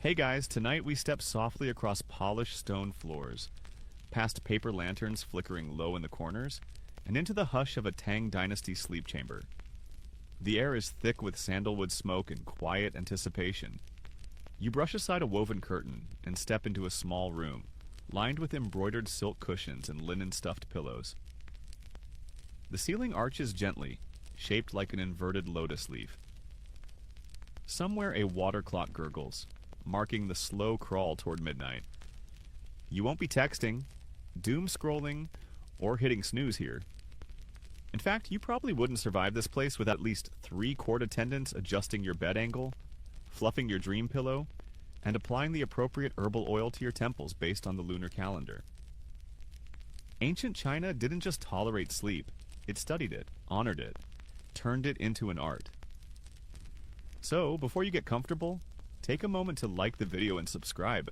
Hey guys, tonight we step softly across polished stone floors, past paper lanterns flickering low in the corners, and into the hush of a Tang Dynasty sleep chamber. The air is thick with sandalwood smoke and quiet anticipation. You brush aside a woven curtain and step into a small room, lined with embroidered silk cushions and linen-stuffed pillows. The ceiling arches gently, shaped like an inverted lotus leaf. Somewhere a water clock gurgles, marking the slow crawl toward midnight. You won't be texting, doom scrolling, or hitting snooze here. In fact, you probably wouldn't survive this place without at least 3 court attendants adjusting your bed angle, fluffing your dream pillow, and applying the appropriate herbal oil to your temples based on the lunar calendar. Ancient China didn't just tolerate sleep, it studied it, honored it, turned it into an art. So, before you get comfortable, take a moment to like the video and subscribe,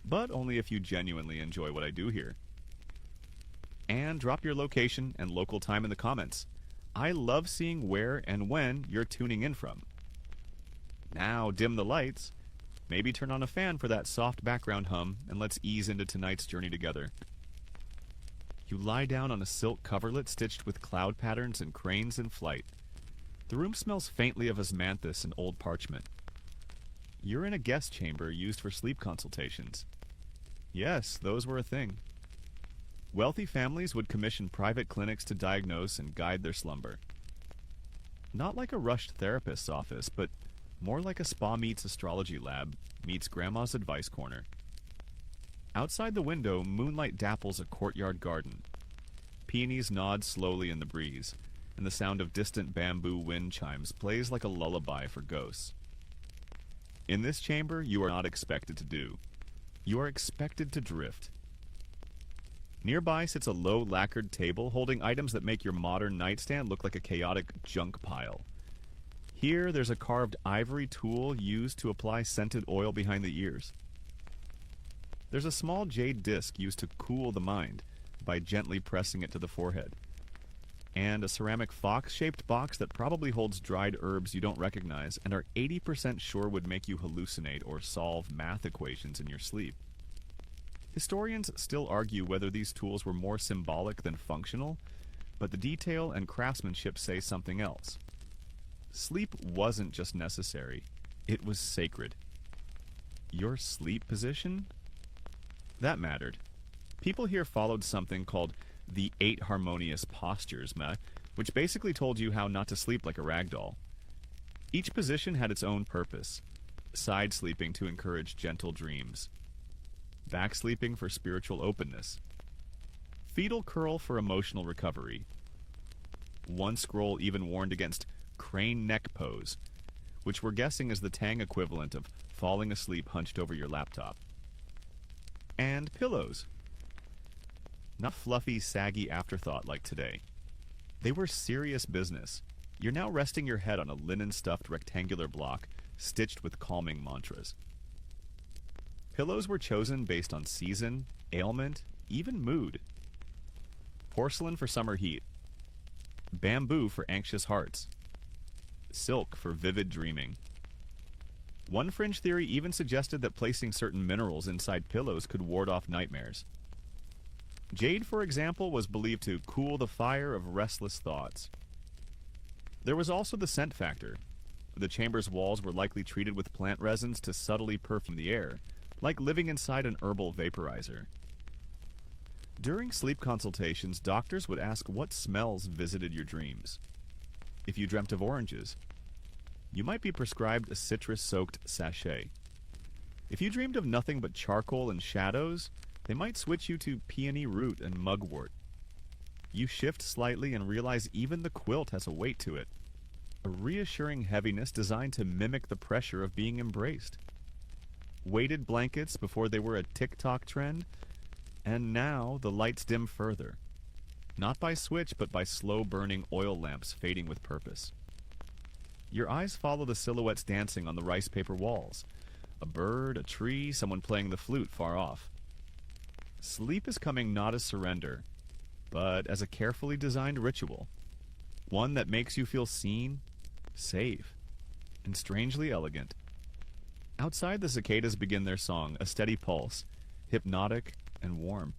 but only if you genuinely enjoy what I do here. And drop your location and local time in the comments. I love seeing where and when you're tuning in from. Now dim the lights, maybe turn on a fan for that soft background hum, and let's ease into tonight's journey together. You lie down on a silk coverlet stitched with cloud patterns and cranes in flight. The room smells faintly of osmanthus and old parchment. You're in a guest chamber used for sleep consultations. Yes, those were a thing. Wealthy families would commission private clinics to diagnose and guide their slumber. Not like a rushed therapist's office, but more like a spa meets astrology lab meets grandma's advice corner. Outside the window, moonlight dapples a courtyard garden. Peonies nod slowly in the breeze, and the sound of distant bamboo wind chimes plays like a lullaby for ghosts. In this chamber, you are not expected to do. You are expected to drift. Nearby sits a low lacquered table holding items that make your modern nightstand look like a chaotic junk pile. Here, there's a carved ivory tool used to apply scented oil behind the ears. There's a small jade disc used to cool the mind by gently pressing it to the forehead. And a ceramic fox-shaped box that probably holds dried herbs you don't recognize and are 80% sure would make you hallucinate or solve math equations in your sleep. Historians still argue whether these tools were more symbolic than functional, but the detail and craftsmanship say something else. Sleep wasn't just necessary, it was sacred. Your sleep position? That mattered. People here followed something called the 8 harmonious postures, which basically told you how not to sleep like a rag doll. Each position had its own purpose. Side sleeping to encourage gentle dreams. Back sleeping for spiritual openness. Fetal curl for emotional recovery. One scroll even warned against crane neck pose, which we're guessing is the Tang equivalent of falling asleep hunched over your laptop. And pillows. Not fluffy, saggy afterthought like today. They were serious business. You're now resting your head on a linen-stuffed rectangular block stitched with calming mantras. Pillows were chosen based on season, ailment, even mood. Porcelain for summer heat. Bamboo for anxious hearts. Silk for vivid dreaming. One fringe theory even suggested that placing certain minerals inside pillows could ward off nightmares. Jade, for example, was believed to cool the fire of restless thoughts. There was also the scent factor. The chamber's walls were likely treated with plant resins to subtly perfume the air, like living inside an herbal vaporizer. During sleep consultations, doctors would ask what smells visited your dreams. If you dreamt of oranges, you might be prescribed a citrus-soaked sachet. If you dreamed of nothing but charcoal and shadows, they might switch you to peony root and mugwort. You shift slightly and realize even the quilt has a weight to it. A reassuring heaviness designed to mimic the pressure of being embraced. Weighted blankets before they were a TikTok trend, and now the lights dim further. Not by switch, but by slow-burning oil lamps fading with purpose. Your eyes follow the silhouettes dancing on the rice paper walls. A bird, a tree, someone playing the flute far off. Sleep is coming not as surrender, but as a carefully designed ritual. One that makes you feel seen, safe, and strangely elegant. Outside, the cicadas begin their song, a steady pulse, hypnotic and warm.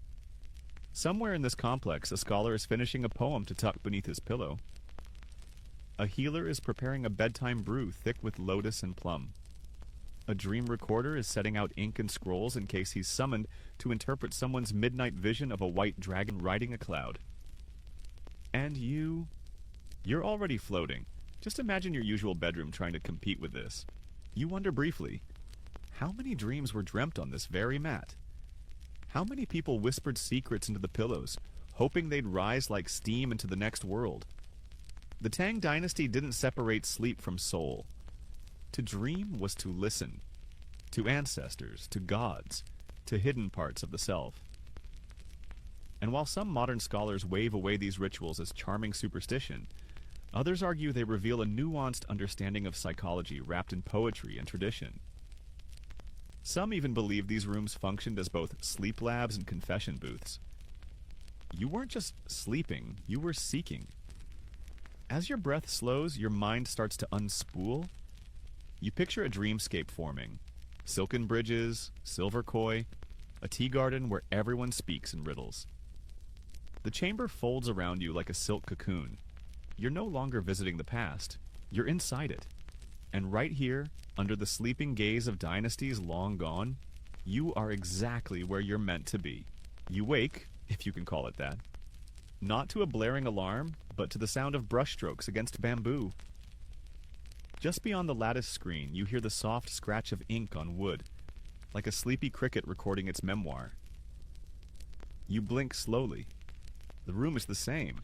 Somewhere in this complex, a scholar is finishing a poem to tuck beneath his pillow. A healer is preparing a bedtime brew thick with lotus and plum. A dream recorder is setting out ink and scrolls in case he's summoned to interpret someone's midnight vision of a white dragon riding a cloud. And you're already floating. Just imagine your usual bedroom trying to compete with this. You wonder briefly, how many dreams were dreamt on this very mat? How many people whispered secrets into the pillows, hoping they'd rise like steam into the next world? The Tang dynasty didn't separate sleep from soul. To dream was to listen, to ancestors, to gods, to hidden parts of the self. And while some modern scholars wave away these rituals as charming superstition, others argue they reveal a nuanced understanding of psychology wrapped in poetry and tradition. Some even believe these rooms functioned as both sleep labs and confession booths. You weren't just sleeping, you were seeking. As your breath slows, your mind starts to unspool. You picture a dreamscape forming. Silken bridges, silver koi, a tea garden where everyone speaks in riddles. The chamber folds around you like a silk cocoon. You're no longer visiting the past. You're inside it. And right here, under the sleeping gaze of dynasties long gone, you are exactly where you're meant to be. You wake, if you can call it that. Not to a blaring alarm, but to the sound of brushstrokes against bamboo. Just beyond the lattice screen, you hear the soft scratch of ink on wood, like a sleepy cricket recording its memoir. You blink slowly. The room is the same,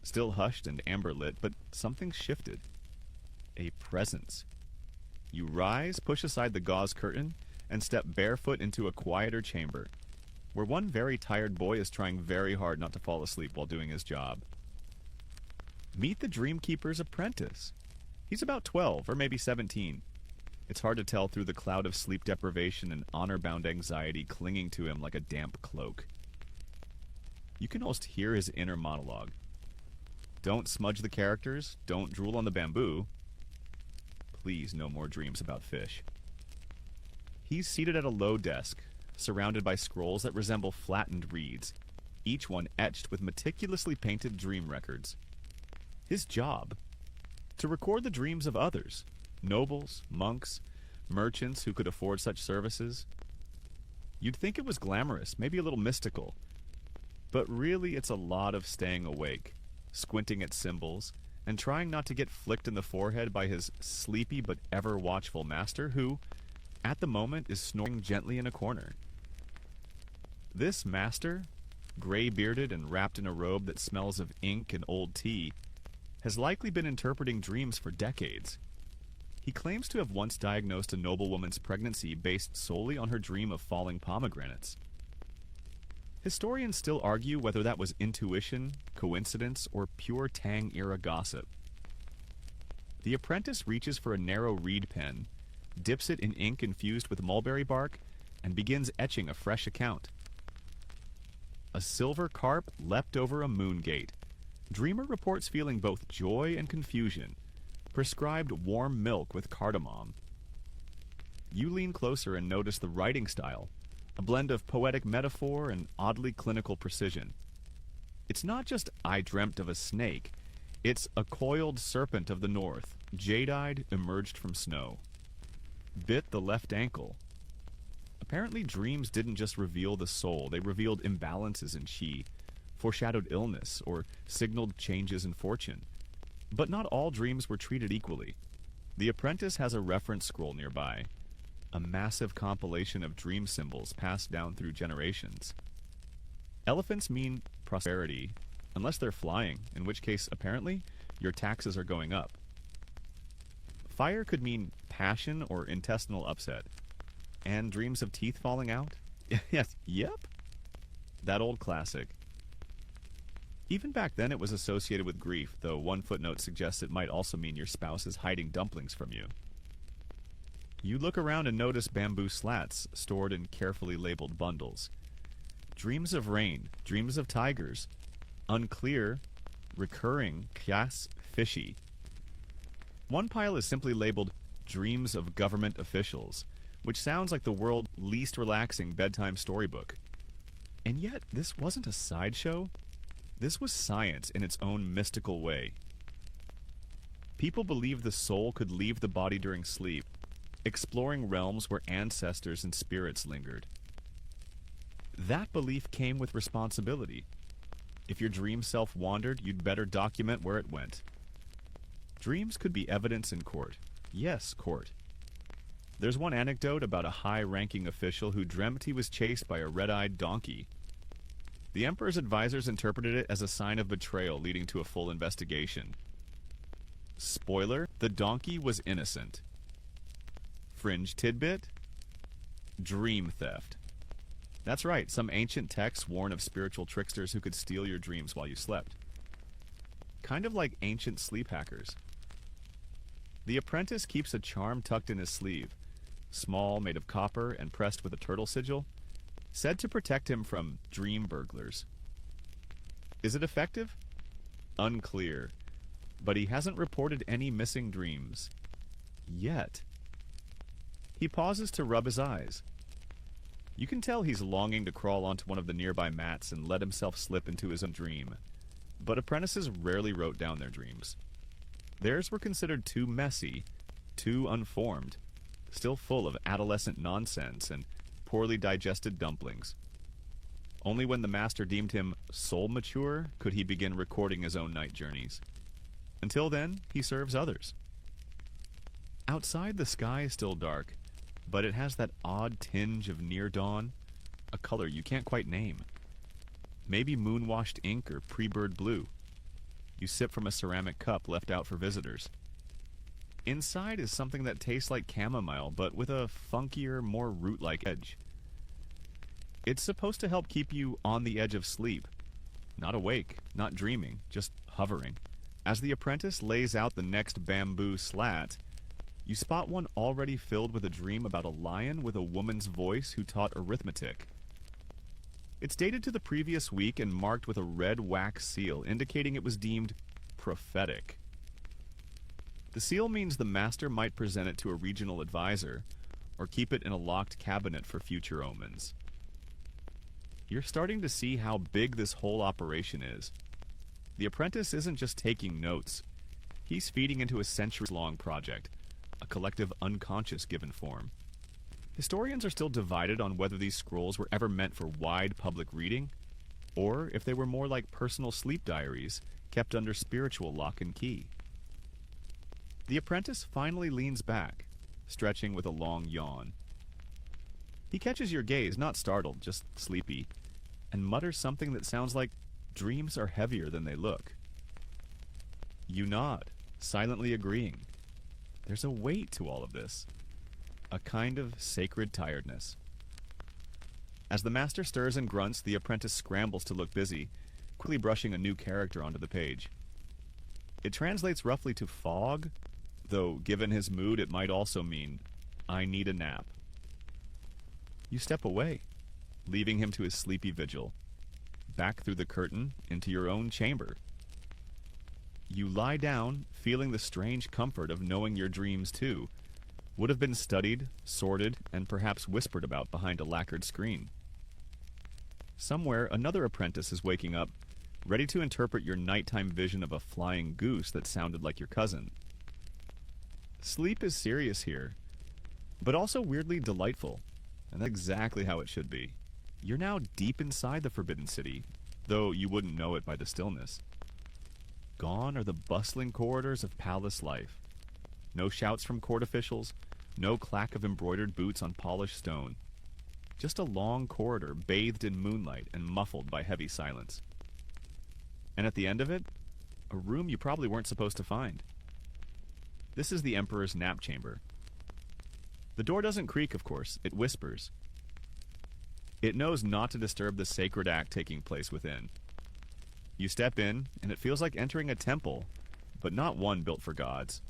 still hushed and amber-lit, but something's shifted. A presence. You rise, push aside the gauze curtain, and step barefoot into a quieter chamber, where one very tired boy is trying very hard not to fall asleep while doing his job. Meet the Dreamkeeper's apprentice. He's about 12, or maybe 17. It's hard to tell through the cloud of sleep deprivation and honor-bound anxiety clinging to him like a damp cloak. You can almost hear his inner monologue. Don't smudge the characters, don't drool on the bamboo. Please, no more dreams about fish. He's seated at a low desk, surrounded by scrolls that resemble flattened reeds, each one etched with meticulously painted dream records. His job? To record the dreams of others, nobles, monks, merchants who could afford such services. You'd think it was glamorous, maybe a little mystical, but really it's a lot of staying awake, squinting at symbols, and trying not to get flicked in the forehead by his sleepy but ever-watchful master who, at the moment, is snoring gently in a corner. This master, gray-bearded and wrapped in a robe that smells of ink and old tea, has likely been interpreting dreams for decades. He claims to have once diagnosed a noblewoman's pregnancy based solely on her dream of falling pomegranates. Historians still argue whether that was intuition, coincidence, or pure Tang-era gossip. The apprentice reaches for a narrow reed pen, dips it in ink infused with mulberry bark, and begins etching a fresh account. A silver carp leapt over a moon gate. Dreamer reports feeling both joy and confusion. Prescribed warm milk with cardamom. You lean closer and notice the writing style, a blend of poetic metaphor and oddly clinical precision. It's not just "I dreamt of a snake," it's "a coiled serpent of the north, jade-eyed, emerged from snow. Bit the left ankle." Apparently dreams didn't just reveal the soul, they revealed imbalances in chi, foreshadowed illness, or signaled changes in fortune. But not all dreams were treated equally. The apprentice has a reference scroll nearby, a massive compilation of dream symbols passed down through generations. Elephants mean prosperity, unless they're flying, in which case, apparently, your taxes are going up. Fire could mean passion or intestinal upset. And dreams of teeth falling out? Yes, yep. That old classic. Even back then it was associated with grief, though one footnote suggests it might also mean your spouse is hiding dumplings from you. You look around and notice bamboo slats stored in carefully labeled bundles. Dreams of rain, dreams of tigers, unclear, recurring, kias, fishy. One pile is simply labeled Dreams of Government Officials, which sounds like the world's least relaxing bedtime storybook. And yet, this wasn't a sideshow. This was science in its own mystical way. People believed the soul could leave the body during sleep, exploring realms where ancestors and spirits lingered. That belief came with responsibility. If your dream self wandered, you'd better document where it went. Dreams could be evidence in court. Yes, court. There's one anecdote about a high-ranking official who dreamt he was chased by a red-eyed donkey. The emperor's advisors interpreted it as a sign of betrayal, leading to a full investigation. Spoiler, the donkey was innocent. Fringe tidbit? Dream theft. That's right, some ancient texts warn of spiritual tricksters who could steal your dreams while you slept. Kind of like ancient sleep hackers. The apprentice keeps a charm tucked in his sleeve, small, made of copper, and pressed with a turtle sigil, said to protect him from dream burglars. Is it effective? Unclear, but he hasn't reported any missing dreams. Yet. He pauses to rub his eyes. You can tell he's longing to crawl onto one of the nearby mats and let himself slip into his own dream. But apprentices rarely wrote down their dreams. Theirs were considered too messy, too unformed, still full of adolescent nonsense and poorly digested dumplings. Only when the master deemed him soul mature could he begin recording his own night journeys. Until then, he serves others. Outside, the sky is still dark, but it has that odd tinge of near dawn, a color you can't quite name. Maybe moon-washed ink or pre-bird blue. You sip from a ceramic cup left out for visitors. Inside is something that tastes like chamomile, but with a funkier, more root-like edge. It's supposed to help keep you on the edge of sleep. Not awake, not dreaming, just hovering. As the apprentice lays out the next bamboo slat, you spot one already filled with a dream about a lion with a woman's voice who taught arithmetic. It's dated to the previous week and marked with a red wax seal, indicating it was deemed prophetic. The seal means the master might present it to a regional advisor, or keep it in a locked cabinet for future omens. You're starting to see how big this whole operation is. The apprentice isn't just taking notes. He's feeding into a centuries-long project, a collective unconscious given form. Historians are still divided on whether these scrolls were ever meant for wide public reading, or if they were more like personal sleep diaries kept under spiritual lock and key. The apprentice finally leans back, stretching with a long yawn. He catches your gaze, not startled, just sleepy, and mutters something that sounds like dreams are heavier than they look. You nod, silently agreeing. There's a weight to all of this, a kind of sacred tiredness. As the master stirs and grunts, the apprentice scrambles to look busy, quickly brushing a new character onto the page. It translates roughly to fog, though given his mood it might also mean, I need a nap. You step away, leaving him to his sleepy vigil, back through the curtain into your own chamber. You lie down, feeling the strange comfort of knowing your dreams too would have been studied, sorted, and perhaps whispered about behind a lacquered screen. Somewhere, another apprentice is waking up, ready to interpret your nighttime vision of a flying goose that sounded like your cousin. Sleep is serious here, but also weirdly delightful, and that's exactly how it should be. You're now deep inside the Forbidden City, though you wouldn't know it by the stillness. Gone are the bustling corridors of palace life. No shouts from court officials, no clack of embroidered boots on polished stone. Just a long corridor bathed in moonlight and muffled by heavy silence. And at the end of it, a room you probably weren't supposed to find. This is the Emperor's nap chamber. The door doesn't creak, of course, it whispers. It knows not to disturb the sacred act taking place within. You step in, and it feels like entering a temple, but not one built for gods.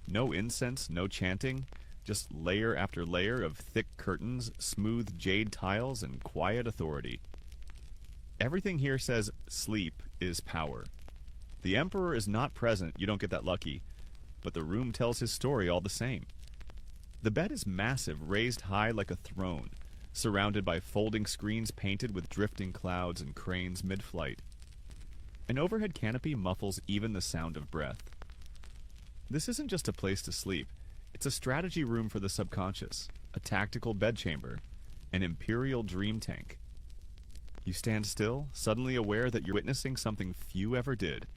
No incense, no chanting, just layer after layer of thick curtains, smooth jade tiles, and quiet authority. Everything here says sleep is power. The Emperor is not present, you don't get that lucky, but the room tells his story all the same. The bed is massive, raised high like a throne, surrounded by folding screens painted with drifting clouds and cranes mid-flight. An overhead canopy muffles even the sound of breath. This isn't just a place to sleep. It's a strategy room for the subconscious, a tactical bedchamber, an imperial dream tank. You stand still, suddenly aware that you're witnessing something few ever did,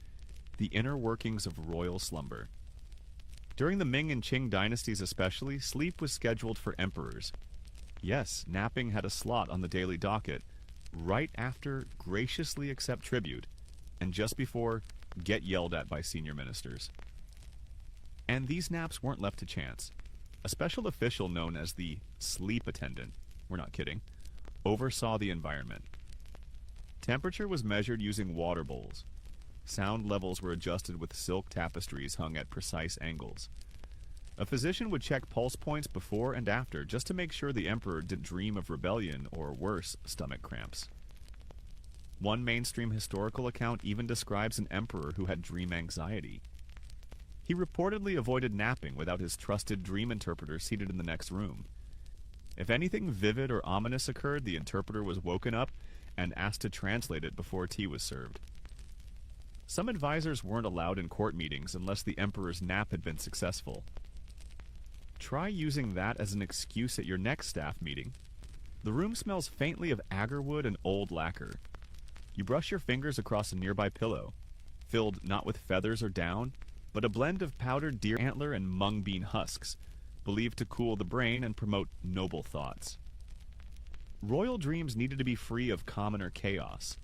the inner workings of royal slumber. During the Ming and Qing dynasties especially, sleep was scheduled for emperors. Yes, napping had a slot on the daily docket, right after graciously accept tribute, and just before get yelled at by senior ministers. And these naps weren't left to chance. A special official known as the sleep attendant, we're not kidding, oversaw the environment. Temperature was measured using water bowls. Sound levels were adjusted with silk tapestries hung at precise angles. A physician would check pulse points before and after just to make sure the emperor didn't dream of rebellion or worse, stomach cramps. One mainstream historical account even describes an emperor who had dream anxiety. He reportedly avoided napping without his trusted dream interpreter seated in the next room. If anything vivid or ominous occurred, the interpreter was woken up and asked to translate it before tea was served. Some advisors weren't allowed in court meetings unless the emperor's nap had been successful. Try using that as an excuse at your next staff meeting. The room smells faintly of agarwood and old lacquer. You brush your fingers across a nearby pillow, filled not with feathers or down, but a blend of powdered deer antler and mung bean husks, believed to cool the brain and promote noble thoughts. Royal dreams needed to be free of commoner chaos.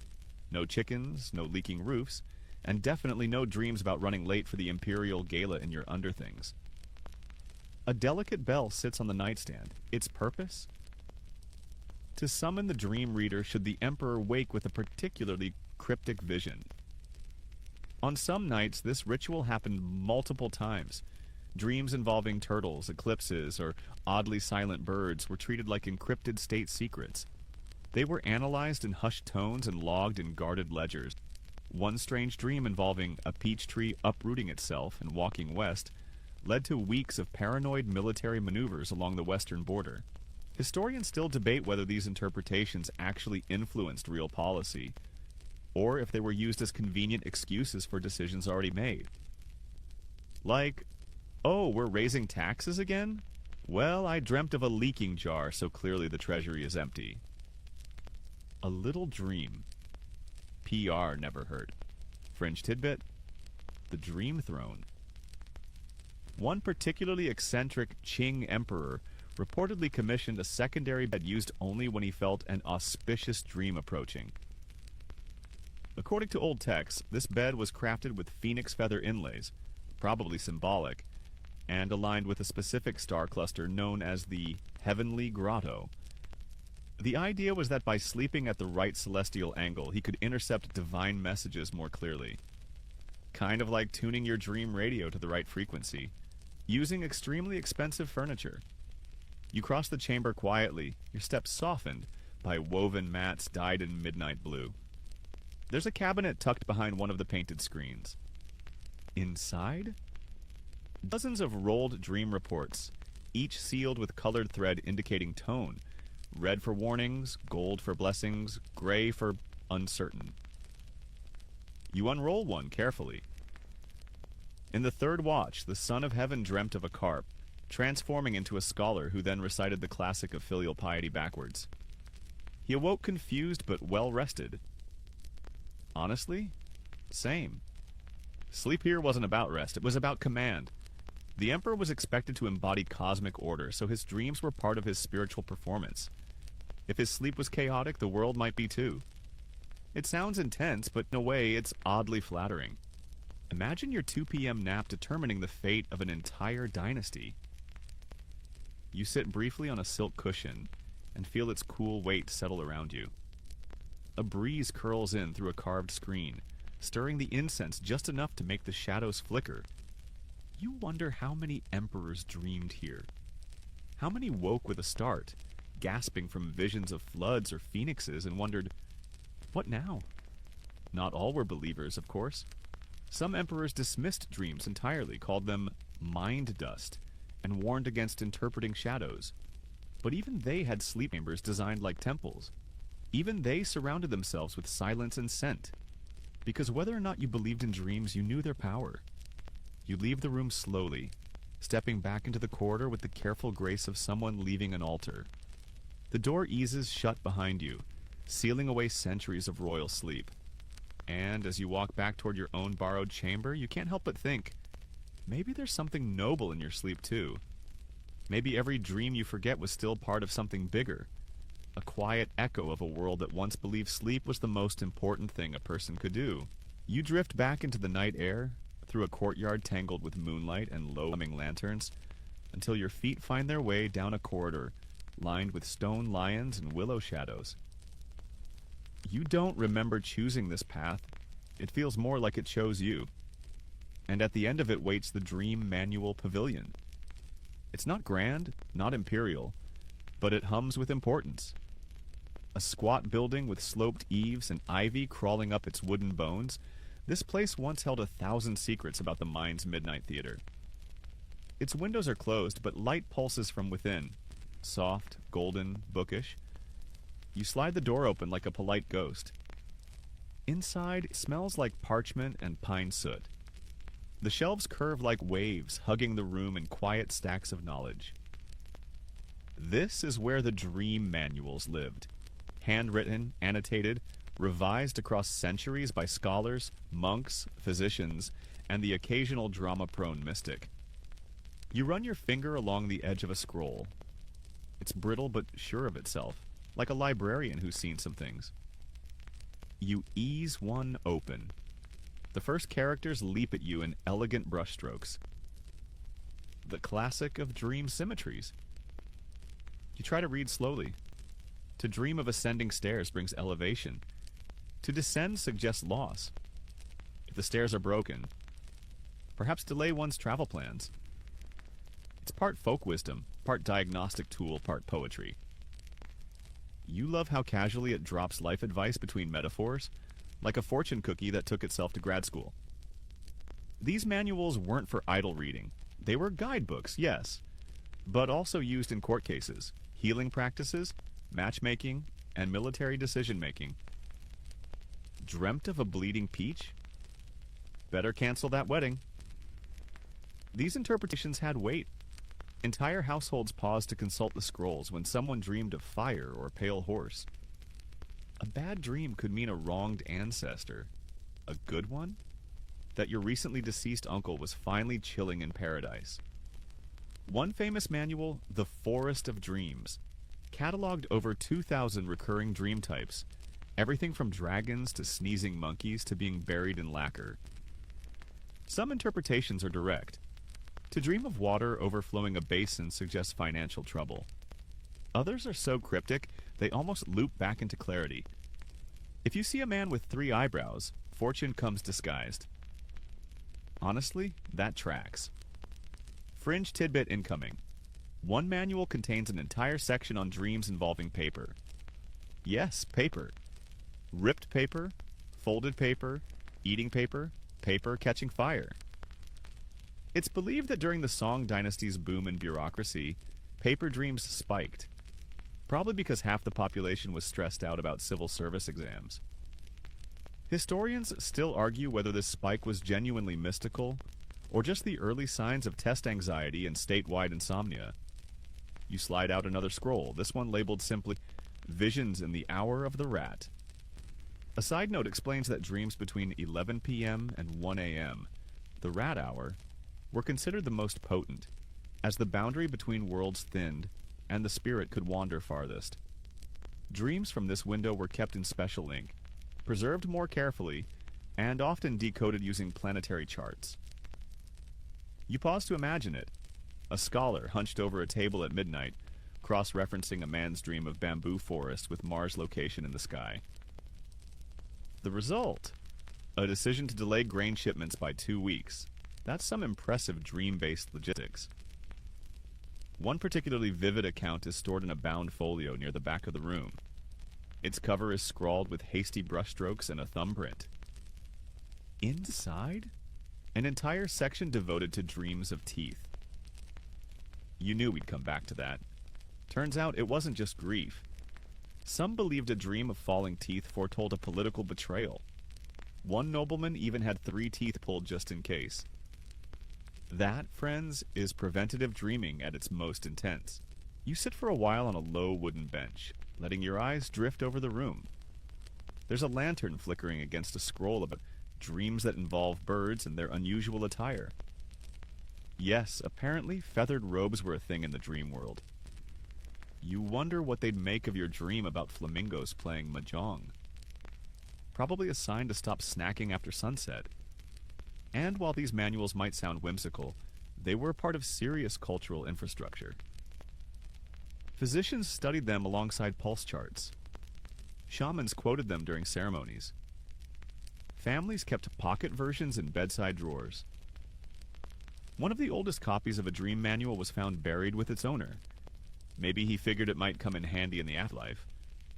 No chickens, no leaking roofs, and definitely no dreams about running late for the imperial gala in your underthings. A delicate bell sits on the nightstand. Its purpose? To summon the dream reader should the emperor wake with a particularly cryptic vision. On some nights, this ritual happened multiple times. Dreams involving turtles, eclipses, or oddly silent birds were treated like encrypted state secrets. They were analyzed in hushed tones and logged in guarded ledgers. One strange dream involving a peach tree uprooting itself and walking west led to weeks of paranoid military maneuvers along the western border. Historians still debate whether these interpretations actually influenced real policy, or if they were used as convenient excuses for decisions already made. Like, oh, we're raising taxes again? Well, I dreamt of a leaking jar, so clearly the treasury is empty. A little dream. PR never hurt. Fringe tidbit? The dream throne. One particularly eccentric Qing emperor reportedly commissioned a secondary bed used only when he felt an auspicious dream approaching. According to old texts, this bed was crafted with phoenix feather inlays, probably symbolic, and aligned with a specific star cluster known as the Heavenly Grotto. The idea was that by sleeping at the right celestial angle, he could intercept divine messages more clearly. Kind of like tuning your dream radio to the right frequency, using extremely expensive furniture. You cross the chamber quietly, your steps softened by woven mats dyed in midnight blue. There's a cabinet tucked behind one of the painted screens. Inside? Dozens of rolled dream reports, each sealed with colored thread indicating tone. Red for warnings, gold for blessings, gray for uncertain. You unroll one carefully. In the third watch, the Son of Heaven dreamt of a carp, transforming into a scholar who then recited the classic of filial piety backwards. He awoke confused but well-rested. Honestly, same. Sleep here wasn't about rest, it was about command. The emperor was expected to embody cosmic order, so his dreams were part of his spiritual performance. If his sleep was chaotic, the world might be too. It sounds intense, but in a way, it's oddly flattering. Imagine your 2 p.m. nap determining the fate of an entire dynasty. You sit briefly on a silk cushion and feel its cool weight settle around you. A breeze curls in through a carved screen, stirring the incense just enough to make the shadows flicker. You wonder how many emperors dreamed here. How many woke with a start, gasping from visions of floods or phoenixes, and wondered, what now? Not all were believers, of course. Some emperors dismissed dreams entirely, called them mind dust, and warned against interpreting shadows. But even they had sleep chambers designed like temples. Even they surrounded themselves with silence and scent. Because whether or not you believed in dreams, you knew their power. You leave the room slowly, stepping back into the corridor with the careful grace of someone leaving an altar. The door eases shut behind you, sealing away centuries of royal sleep. And as you walk back toward your own borrowed chamber, you can't help but think, maybe there's something noble in your sleep too. Maybe every dream you forget was still part of something bigger, a quiet echo of a world that once believed sleep was the most important thing a person could do. You drift back into the night air, through a courtyard tangled with moonlight and low-humming lanterns, until your feet find their way down a corridor lined with stone lions and willow shadows. You don't remember choosing this path. It feels more like it chose you. And at the end of it waits the Dream Manual Pavilion. It's not grand, not imperial, but it hums with importance. A squat building with sloped eaves and ivy crawling up its wooden bones, this place once held 1,000 secrets about the mind's midnight theater. Its windows are closed, but light pulses from within, soft, golden, bookish. You slide the door open like a polite ghost. Inside, it smells like parchment and pine soot. The shelves curve like waves, hugging the room in quiet stacks of knowledge. This is where the dream manuals lived. Handwritten, annotated, revised across centuries by scholars, monks, physicians, and the occasional drama-prone mystic. You run your finger along the edge of a scroll. It's brittle but sure of itself, like a librarian who's seen some things. You ease one open. The first characters leap at you in elegant brushstrokes. The classic of dream symmetries. You try to read slowly. To dream of ascending stairs brings elevation. To descend suggests loss. If the stairs are broken, perhaps delay one's travel plans. It's part folk wisdom, part diagnostic tool, part poetry. You love how casually it drops life advice between metaphors, like a fortune cookie that took itself to grad school. These manuals weren't for idle reading. They were guidebooks, yes, but also used in court cases, healing practices, matchmaking, and military decision-making. Dreamt of a bleeding peach? Better cancel that wedding. These interpretations had weight. Entire households paused to consult the scrolls when someone dreamed of fire or a pale horse. A bad dream could mean a wronged ancestor. A good one? That your recently deceased uncle was finally chilling in paradise. One famous manual, The Forest of Dreams, cataloged over 2,000 recurring dream types, everything from dragons to sneezing monkeys to being buried in lacquer. Some interpretations are direct. To dream of water overflowing a basin suggests financial trouble. Others are so cryptic, they almost loop back into clarity. If you see a man with 3 eyebrows, fortune comes disguised. Honestly, that tracks. Fringe tidbit incoming. One manual contains an entire section on dreams involving paper. Yes, paper. Ripped paper, folded paper, eating paper, paper catching fire. It's believed that during the Song Dynasty's boom in bureaucracy, paper dreams spiked. Probably because half the population was stressed out about civil service exams. Historians still argue whether this spike was genuinely mystical, or just the early signs of test anxiety and statewide insomnia. You slide out another scroll, this one labeled simply, Visions in the Hour of the Rat. A side note explains that dreams between 11 p.m. and 1 a.m., the rat hour, were considered the most potent, as the boundary between worlds thinned and the spirit could wander farthest. Dreams from this window were kept in special ink, preserved more carefully, and often decoded using planetary charts. You pause to imagine it. A scholar hunched over a table at midnight, cross-referencing a man's dream of bamboo forest with Mars location in the sky. The result? A decision to delay grain shipments by 2 weeks. That's some impressive dream-based logistics. One particularly vivid account is stored in a bound folio near the back of the room. Its cover is scrawled with hasty brushstrokes and a thumbprint. Inside? An entire section devoted to dreams of teeth. You knew we'd come back to that. Turns out it wasn't just grief. Some believed a dream of falling teeth foretold a political betrayal. One nobleman even had 3 teeth pulled just in case. That, friends, is preventative dreaming at its most intense. You sit for a while on a low wooden bench, letting your eyes drift over the room. There's a lantern flickering against a scroll about dreams that involve birds and their unusual attire. Yes, apparently feathered robes were a thing in the dream world. You wonder what they'd make of your dream about flamingos playing mahjong. Probably a sign to stop snacking after sunset. And while these manuals might sound whimsical, they were part of serious cultural infrastructure. Physicians studied them alongside pulse charts. Shamans quoted them during ceremonies. Families kept pocket versions in bedside drawers. One of the oldest copies of a dream manual was found buried with its owner. Maybe he figured it might come in handy in the afterlife,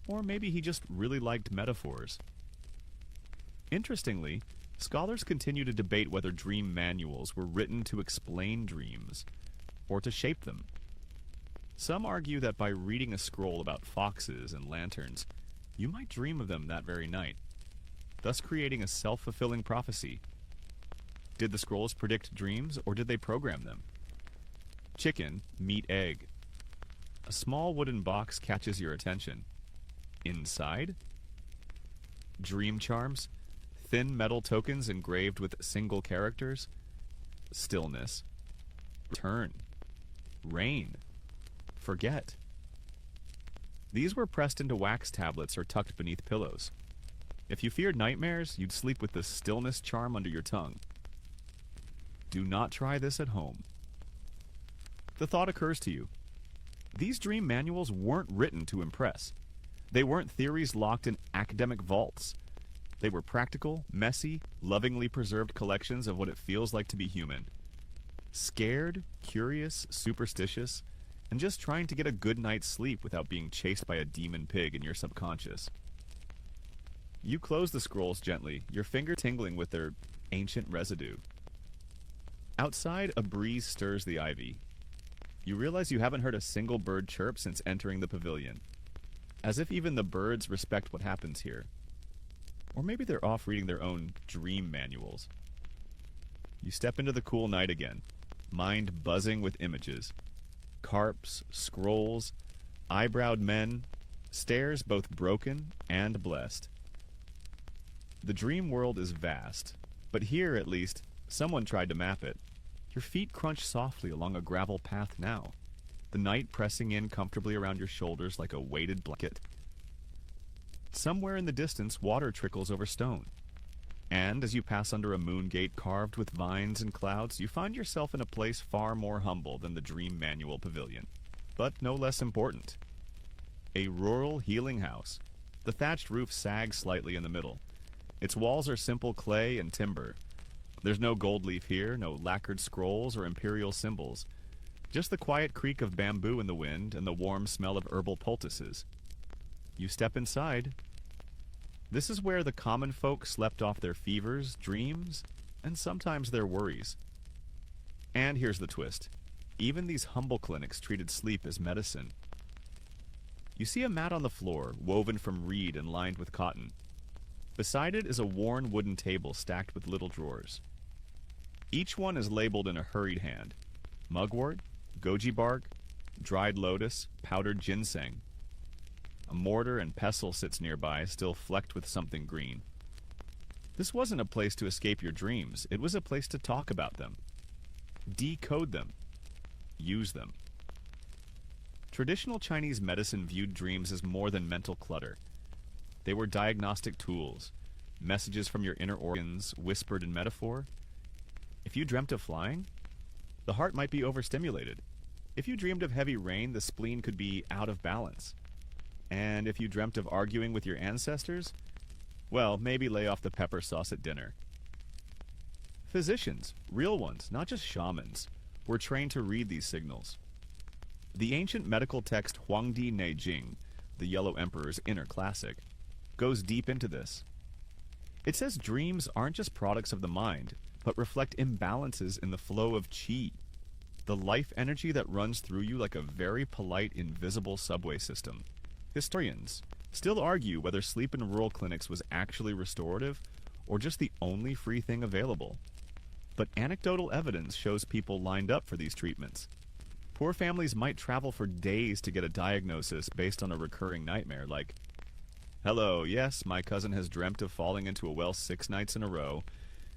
or maybe he just really liked metaphors. Interestingly, scholars continue to debate whether dream manuals were written to explain dreams or to shape them. Some argue that by reading a scroll about foxes and lanterns, you might dream of them that very night, thus creating a self-fulfilling prophecy. Did the scrolls predict dreams, or did they program them? Chicken, meat, egg. A small wooden box catches your attention. Inside? Dream charms, thin metal tokens engraved with single characters. Stillness. Return. Rain. Forget. These were pressed into wax tablets or tucked beneath pillows. If you feared nightmares, you'd sleep with the stillness charm under your tongue. Do not try this at home. The thought occurs to you. These dream manuals weren't written to impress. They weren't theories locked in academic vaults. They were practical, messy, lovingly preserved collections of what it feels like to be human. Scared, curious, superstitious, and just trying to get a good night's sleep without being chased by a demon pig in your subconscious. You close the scrolls gently, your finger tingling with their ancient residue. Outside, a breeze stirs the ivy. You realize you haven't heard a single bird chirp since entering the pavilion. As if even the birds respect what happens here. Or maybe they're off reading their own dream manuals. You step into the cool night again, mind buzzing with images. Carps, scrolls, eyebrowed men, stares both broken and blessed. The dream world is vast, but here, at least, someone tried to map it. Your feet crunch softly along a gravel path now, the night pressing in comfortably around your shoulders like a weighted blanket. Somewhere in the distance, water trickles over stone. And as you pass under a moon gate carved with vines and clouds, you find yourself in a place far more humble than the Dream Manual Pavilion, but no less important. A rural healing house. The thatched roof sags slightly in the middle. Its walls are simple clay and timber. There's no gold leaf here, no lacquered scrolls or imperial symbols. Just the quiet creak of bamboo in the wind and the warm smell of herbal poultices. You step inside. This is where the common folk slept off their fevers, dreams, and sometimes their worries. And here's the twist. Even these humble clinics treated sleep as medicine. You see a mat on the floor, woven from reed and lined with cotton. Beside it is a worn wooden table stacked with little drawers. Each one is labeled in a hurried hand. Mugwort, goji bark, dried lotus, powdered ginseng. A mortar and pestle sits nearby, still flecked with something green. This wasn't a place to escape your dreams. It was a place to talk about them. Decode them. Use them. Traditional Chinese medicine viewed dreams as more than mental clutter. They were diagnostic tools, messages from your inner organs whispered in metaphor. If you dreamt of flying, the heart might be overstimulated. If you dreamed of heavy rain, the spleen could be out of balance. And if you dreamt of arguing with your ancestors, well, maybe lay off the pepper sauce at dinner. Physicians, real ones, not just shamans, were trained to read these signals. The ancient medical text Huangdi Neijing, the Yellow Emperor's inner classic, goes deep into this. It says dreams aren't just products of the mind, but reflect imbalances in the flow of qi. the life energy that runs through you like a very polite, invisible subway system. Historians still argue whether sleep in rural clinics was actually restorative or just the only free thing available. But anecdotal evidence shows people lined up for these treatments. Poor families might travel for days to get a diagnosis based on a recurring nightmare like, "Hello, yes, my cousin has dreamt of falling into a well 6 nights in a row,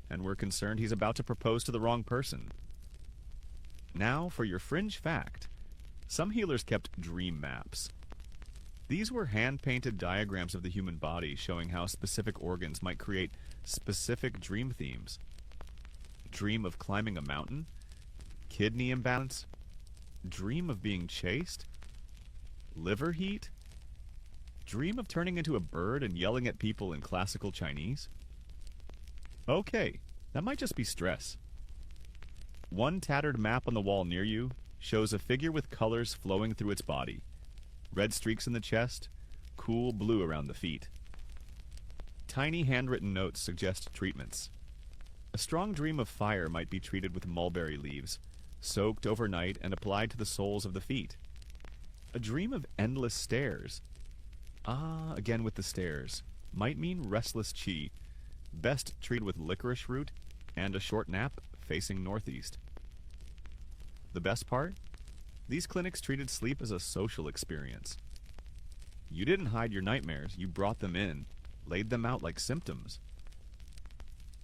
and we're concerned he's about to propose to the wrong person." Now, for your fringe fact, some healers kept dream maps. These were hand-painted diagrams of the human body showing how specific organs might create specific dream themes. Dream of climbing a mountain? Kidney imbalance? Dream of being chased? Liver heat? Dream of turning into a bird and yelling at people in classical Chinese? Okay, that might just be stress. One tattered map on the wall near you shows a figure with colors flowing through its body. Red streaks in the chest, cool blue around the feet. Tiny handwritten notes suggest treatments. A strong dream of fire might be treated with mulberry leaves, soaked overnight and applied to the soles of the feet. A dream of endless stairs. Again with the stairs. Might mean restless chi. Best treated with licorice root and a short nap facing northeast. The best part? These clinics treated sleep as a social experience. You didn't hide your nightmares, you brought them in, laid them out like symptoms.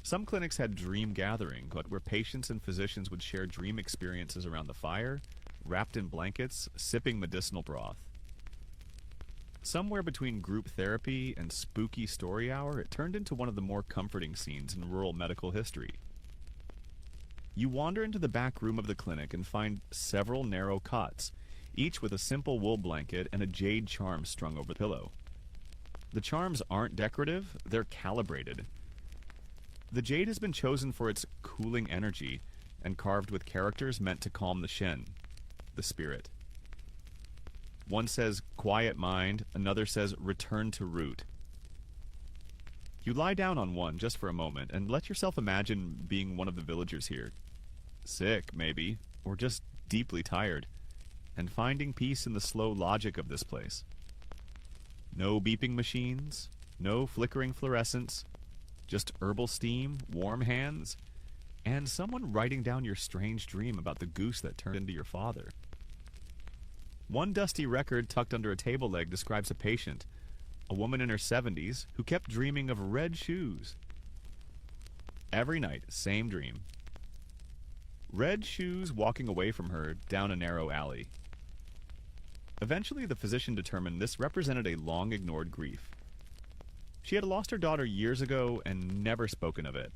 Some clinics had dream gathering, where patients and physicians would share dream experiences around the fire, wrapped in blankets, sipping medicinal broth. Somewhere between group therapy and spooky story hour, it turned into one of the more comforting scenes in rural medical history. You wander into the back room of the clinic and find several narrow cots, each with a simple wool blanket and a jade charm strung over the pillow. The charms aren't decorative, they're calibrated. The jade has been chosen for its cooling energy and carved with characters meant to calm the Shen, the spirit. One says, "Quiet mind," another says, "Return to root." You lie down on one just for a moment and let yourself imagine being one of the villagers here. Sick, maybe, or just deeply tired, and finding peace in the slow logic of this place. No beeping machines, no flickering fluorescents, just herbal steam, warm hands, and someone writing down your strange dream about the goose that turned into your father. One dusty record tucked under a table leg describes a patient, a woman in her 70s, who kept dreaming of red shoes. Every night, same dream. Red shoes walking away from her down a narrow alley. Eventually, the physician determined this represented a long-ignored grief. She had lost her daughter years ago and never spoken of it.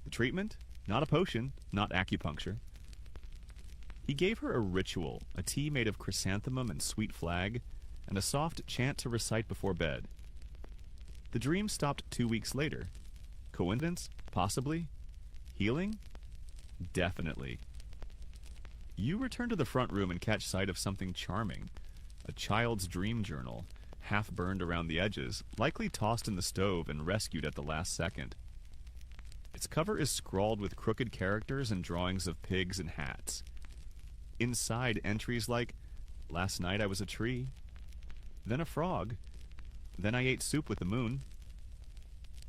The treatment? Not a potion, not acupuncture. He gave her a ritual, a tea made of chrysanthemum and sweet flag, and a soft chant to recite before bed. The dream stopped 2 weeks later. Coincidence? Possibly. Healing? Definitely. You return to the front room and catch sight of something charming. A child's dream journal, half burned around the edges, likely tossed in the stove and rescued at the last second. Its cover is scrawled with crooked characters and drawings of pigs and hats. Inside, entries like, "Last night I was a tree, then a frog, then I ate soup with the moon."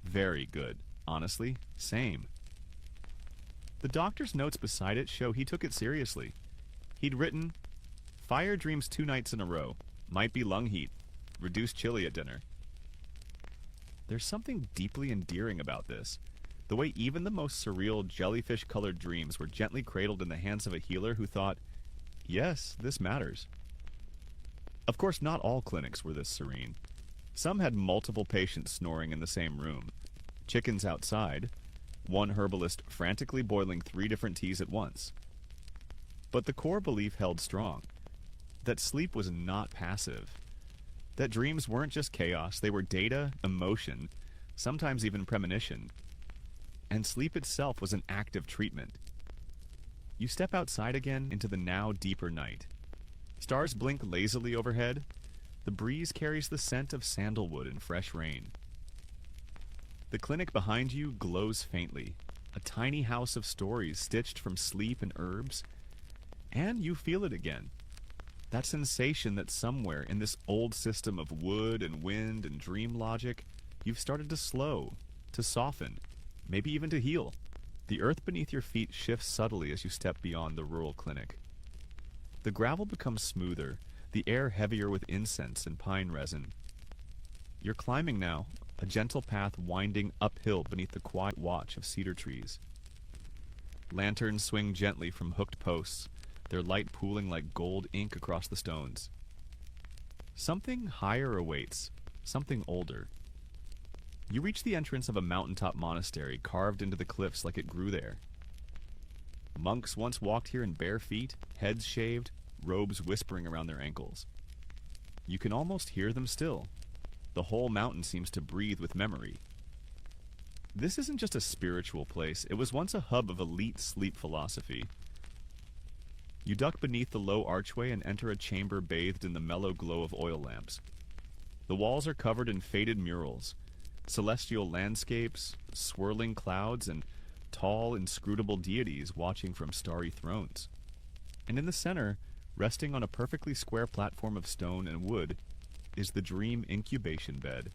Very good. Honestly, same. The doctor's notes beside it show he took it seriously. He'd written, "Fire dreams 2 nights in a row. Might be lung heat. Reduced chili at dinner." There's something deeply endearing about this. The way even the most surreal jellyfish-colored dreams were gently cradled in the hands of a healer who thought, yes, this matters. Of course, not all clinics were this serene. Some had multiple patients snoring in the same room, chickens outside, one herbalist frantically boiling 3 different teas at once. But the core belief held strong, that sleep was not passive, that dreams weren't just chaos, they were data, emotion, sometimes even premonition, and sleep itself was an active treatment. You step outside again into the now deeper night. Stars blink lazily overhead. The breeze carries the scent of sandalwood and fresh rain. The clinic behind you glows faintly, a tiny house of stories stitched from sleep and herbs, And you feel it again. That sensation that somewhere in this old system of wood and wind and dream logic, you've started to slow, to soften, maybe even to heal. The earth beneath your feet shifts subtly as you step beyond the rural clinic. The gravel becomes smoother, the air heavier with incense and pine resin. You're climbing now, a gentle path winding uphill beneath the quiet watch of cedar trees. Lanterns swing gently from hooked posts, their light pooling like gold ink across the stones. Something higher awaits, something older. You reach the entrance of a mountaintop monastery carved into the cliffs like it grew there. Monks once walked here in bare feet, heads shaved, robes whispering around their ankles. You can almost hear them still. The whole mountain seems to breathe with memory. This isn't just a spiritual place. It was once a hub of elite sleep philosophy. You duck beneath the low archway and enter a chamber bathed in the mellow glow of oil lamps. The walls are covered in faded murals, celestial landscapes, swirling clouds, and tall, inscrutable deities watching from starry thrones. And in the center, resting on a perfectly square platform of stone and wood, is the dream incubation bed.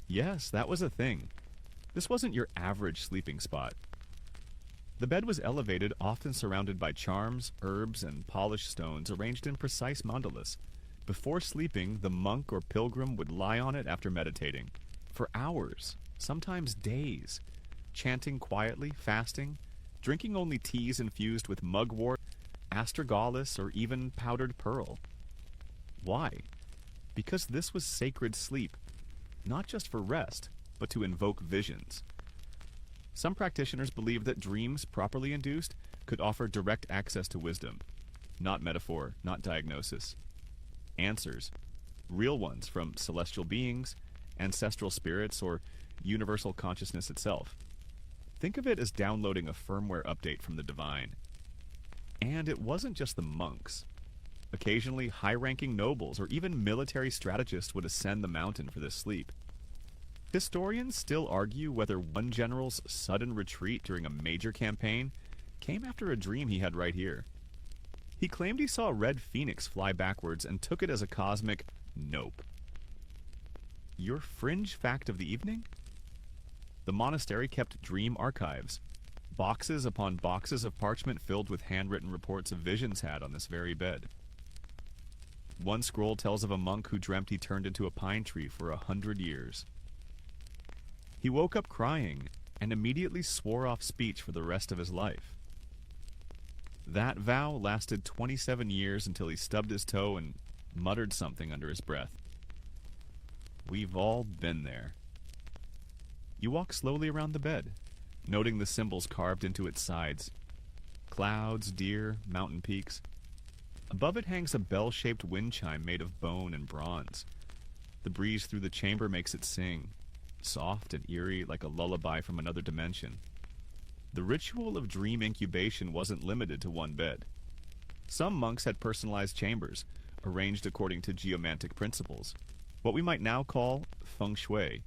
Yes, that was a thing. This wasn't your average sleeping spot. The bed was elevated, often surrounded by charms, herbs, and polished stones arranged in precise mandalas. Before sleeping, the monk or pilgrim would lie on it after meditating. For hours, sometimes days, chanting quietly, fasting, drinking only teas infused with mugwort, astragalus, or even powdered pearl. Why? Because this was sacred sleep, not just for rest, but to invoke visions. Some practitioners believe that dreams, properly induced, could offer direct access to wisdom. Not metaphor, not diagnosis. Answers. Real ones from celestial beings, ancestral spirits, or universal consciousness itself. Think of it as downloading a firmware update from the divine. And it wasn't just the monks. Occasionally, high-ranking nobles or even military strategists would ascend the mountain for this sleep. Historians still argue whether one general's sudden retreat during a major campaign came after a dream he had right here. He claimed he saw a red phoenix fly backwards and took it as a cosmic nope. Your fringe fact of the evening? The monastery kept dream archives, boxes upon boxes of parchment filled with handwritten reports of visions had on this very bed. One scroll tells of a monk who dreamt he turned into a pine tree for 100 years. He woke up crying and immediately swore off speech for the rest of his life. That vow lasted 27 years until he stubbed his toe and muttered something under his breath. We've all been there. You walk slowly around the bed, noting the symbols carved into its sides. Clouds, deer, mountain peaks. Above it hangs a bell-shaped wind chime made of bone and bronze. The breeze through the chamber makes it sing, soft and eerie like a lullaby from another dimension. The ritual of dream incubation wasn't limited to one bed. Some monks had personalized chambers, arranged according to geomantic principles, what we might now call feng shui.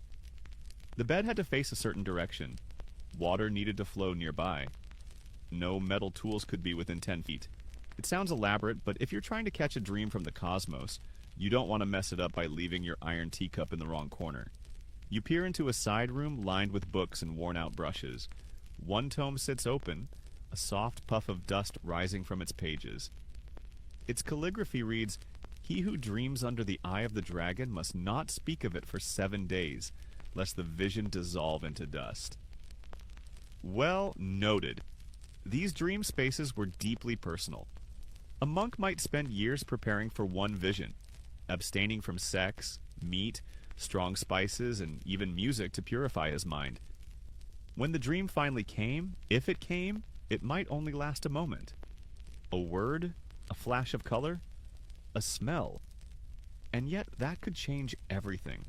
The bed had to face a certain direction. Water needed to flow nearby. No metal tools could be within 10 feet. It sounds elaborate, but if you're trying to catch a dream from the cosmos, you don't want to mess it up by leaving your iron teacup in the wrong corner. You peer into a side room lined with books and worn-out brushes. One tome sits open, a soft puff of dust rising from its pages. Its calligraphy reads, "He who dreams under the eye of the dragon must not speak of it for 7 days, lest the vision dissolve into dust." Well noted. These dream spaces were deeply personal. A monk might spend years preparing for one vision, abstaining from sex, meat, strong spices, and even music to purify his mind. When the dream finally came, if it came, it might only last a moment. A word, a flash of color, a smell. And yet that could change everything.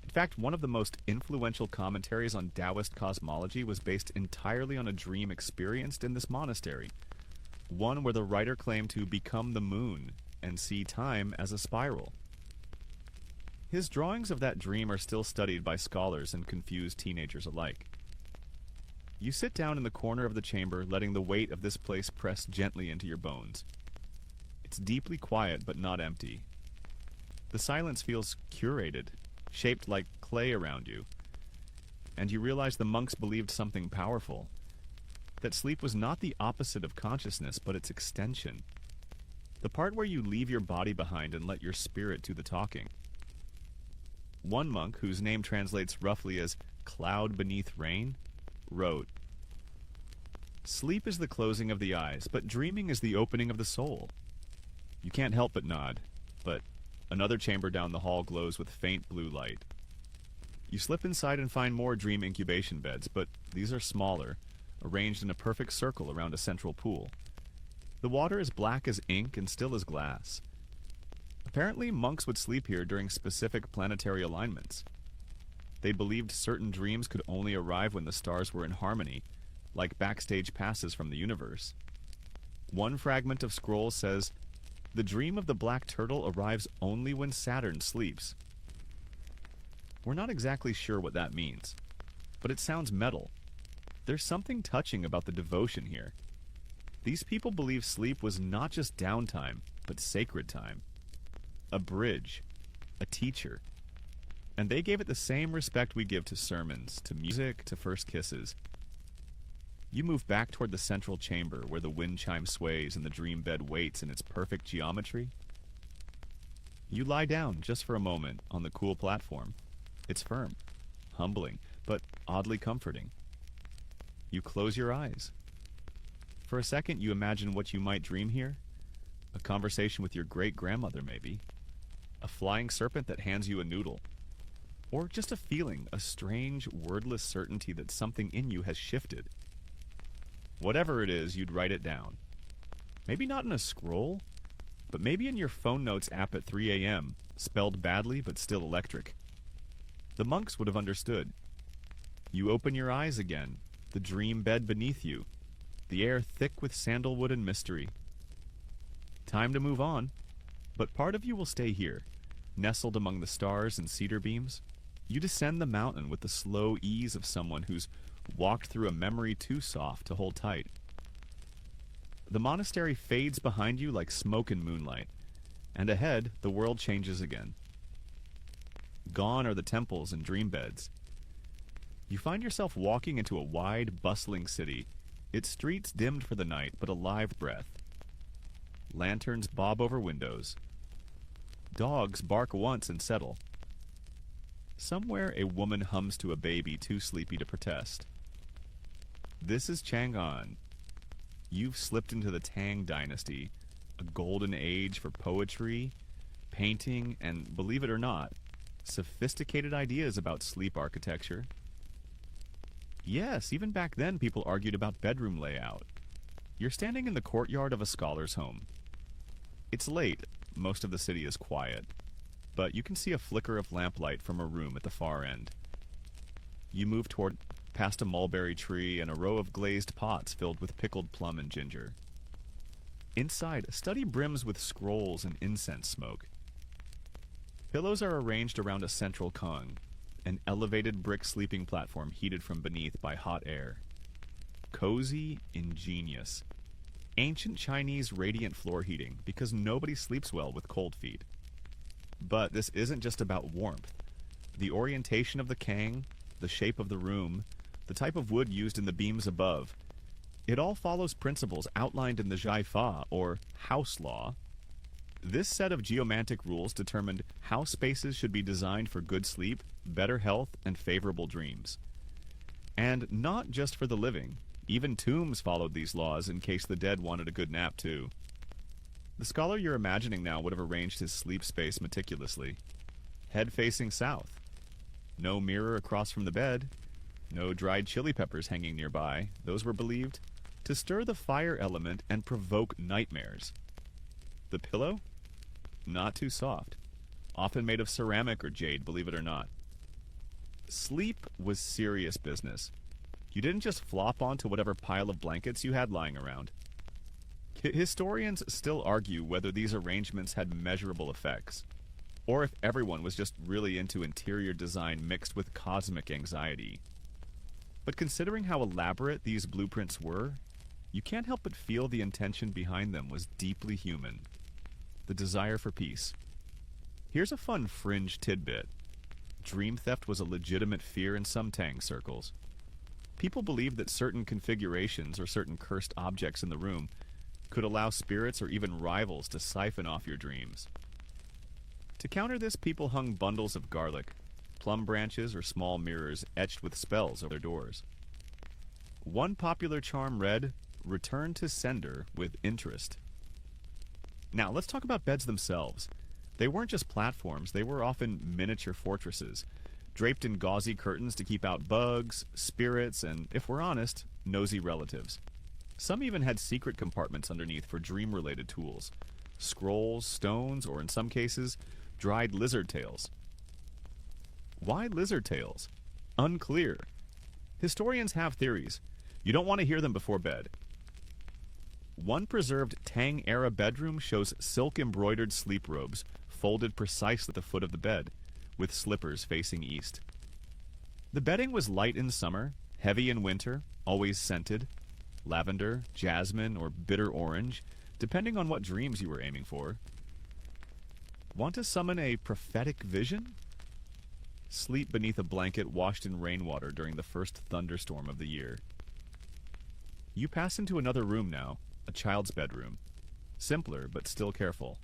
In fact, one of the most influential commentaries on Taoist cosmology was based entirely on a dream experienced in this monastery. One where the writer claimed to become the moon and see time as a spiral. His drawings of that dream are still studied by scholars and confused teenagers alike. You sit down in the corner of the chamber, letting the weight of this place press gently into your bones. It's deeply quiet, but not empty. The silence feels curated, shaped like clay around you. And you realize the monks believed something powerful. That sleep was not the opposite of consciousness, but its extension. The part where you leave your body behind and let your spirit do the talking. One monk, whose name translates roughly as cloud beneath rain, wrote, "Sleep is the closing of the eyes, but dreaming is the opening of the soul." You can't help but nod, but another chamber down the hall glows with faint blue light. You slip inside and find more dream incubation beds, but these are smaller, arranged in a perfect circle around a central pool. The water is black as ink and still as glass. Apparently, monks would sleep here during specific planetary alignments. They believed certain dreams could only arrive when the stars were in harmony, like backstage passes from the universe. One fragment of scroll says, "The dream of the black turtle arrives only when Saturn sleeps." We're not exactly sure what that means, but it sounds metal. There's something touching about the devotion here. These people believed sleep was not just downtime, but sacred time. A bridge, a teacher. And they gave it the same respect we give to sermons, to music, to first kisses. You move back toward the central chamber where the wind chime sways and the dream bed waits in its perfect geometry. You lie down just for a moment on the cool platform. It's firm, humbling, but oddly comforting. You close your eyes. For a second, you imagine what you might dream here. A conversation with your great-grandmother, maybe. A flying serpent that hands you a noodle. Or just a feeling, a strange, wordless certainty that something in you has shifted. Whatever it is, you'd write it down. Maybe not in a scroll, but maybe in your phone notes app at 3 a.m., spelled badly but still electric. The monks would have understood. You open your eyes again, the dream bed beneath you, the air thick with sandalwood and mystery. Time to move on, but part of you will stay here, nestled among the stars and cedar beams. You descend the mountain with the slow ease of someone who's walked through a memory too soft to hold tight. The monastery fades behind you like smoke in moonlight, and ahead the world changes again. Gone are the temples and dream beds. You find yourself walking into a wide, bustling city, its streets dimmed for the night, but alive with breath. Lanterns bob over windows. Dogs bark once and settle. Somewhere a woman hums to a baby too sleepy to protest. This is Chang'an. You've slipped into the Tang dynasty, a golden age for poetry, painting, and, believe it or not, sophisticated ideas about sleep architecture. Yes, even back then people argued about bedroom layout. You're standing in the courtyard of a scholar's home. It's late, most of the city is quiet, but you can see a flicker of lamplight from a room at the far end. You move toward past a mulberry tree and a row of glazed pots filled with pickled plum and ginger. Inside, a study brims with scrolls and incense smoke. Pillows are arranged around a central kong, an elevated brick sleeping platform heated from beneath by hot air. Cozy, ingenious. Ancient Chinese radiant floor heating, because nobody sleeps well with cold feet. But this isn't just about warmth. The orientation of the kang, the shape of the room, the type of wood used in the beams above, it all follows principles outlined in the Zhai Fa, or house law. This set of geomantic rules determined how spaces should be designed for good sleep, better health, and favorable dreams. And not just for the living. Even tombs followed these laws in case the dead wanted a good nap too. The scholar you're imagining now would have arranged his sleep space meticulously. Head facing south. No mirror across from the bed. No dried chili peppers hanging nearby. Those were believed to stir the fire element and provoke nightmares. The pillow? Not too soft. Often made of ceramic or jade, believe it or not. Sleep was serious business. You didn't just flop onto whatever pile of blankets you had lying around. Historians still argue whether these arrangements had measurable effects, or if everyone was just really into interior design mixed with cosmic anxiety. But considering how elaborate these blueprints were, you can't help but feel the intention behind them was deeply human. The desire for peace. Here's a fun fringe tidbit. Dream theft was a legitimate fear in some Tang circles. People believed that certain configurations or certain cursed objects in the room could allow spirits or even rivals to siphon off your dreams. To counter this, people hung bundles of garlic, plum branches, or small mirrors etched with spells over their doors. One popular charm read, "Return to sender with interest." Now, let's talk about beds themselves. They weren't just platforms, they were often miniature fortresses, draped in gauzy curtains to keep out bugs, spirits, and, if we're honest, nosy relatives. Some even had secret compartments underneath for dream-related tools. Scrolls, stones, or in some cases, dried lizard tails. Why lizard tails? Unclear. Historians have theories. You don't want to hear them before bed. One preserved Tang-era bedroom shows silk-embroidered sleep robes folded precisely at the foot of the bed, with slippers facing east. The bedding was light in summer, heavy in winter, always scented. Lavender, jasmine, or bitter orange, depending on what dreams you were aiming for. Want to summon a prophetic vision? Sleep beneath a blanket washed in rainwater during the first thunderstorm of the year. You pass into another room now, a child's bedroom. Simpler, but still careful.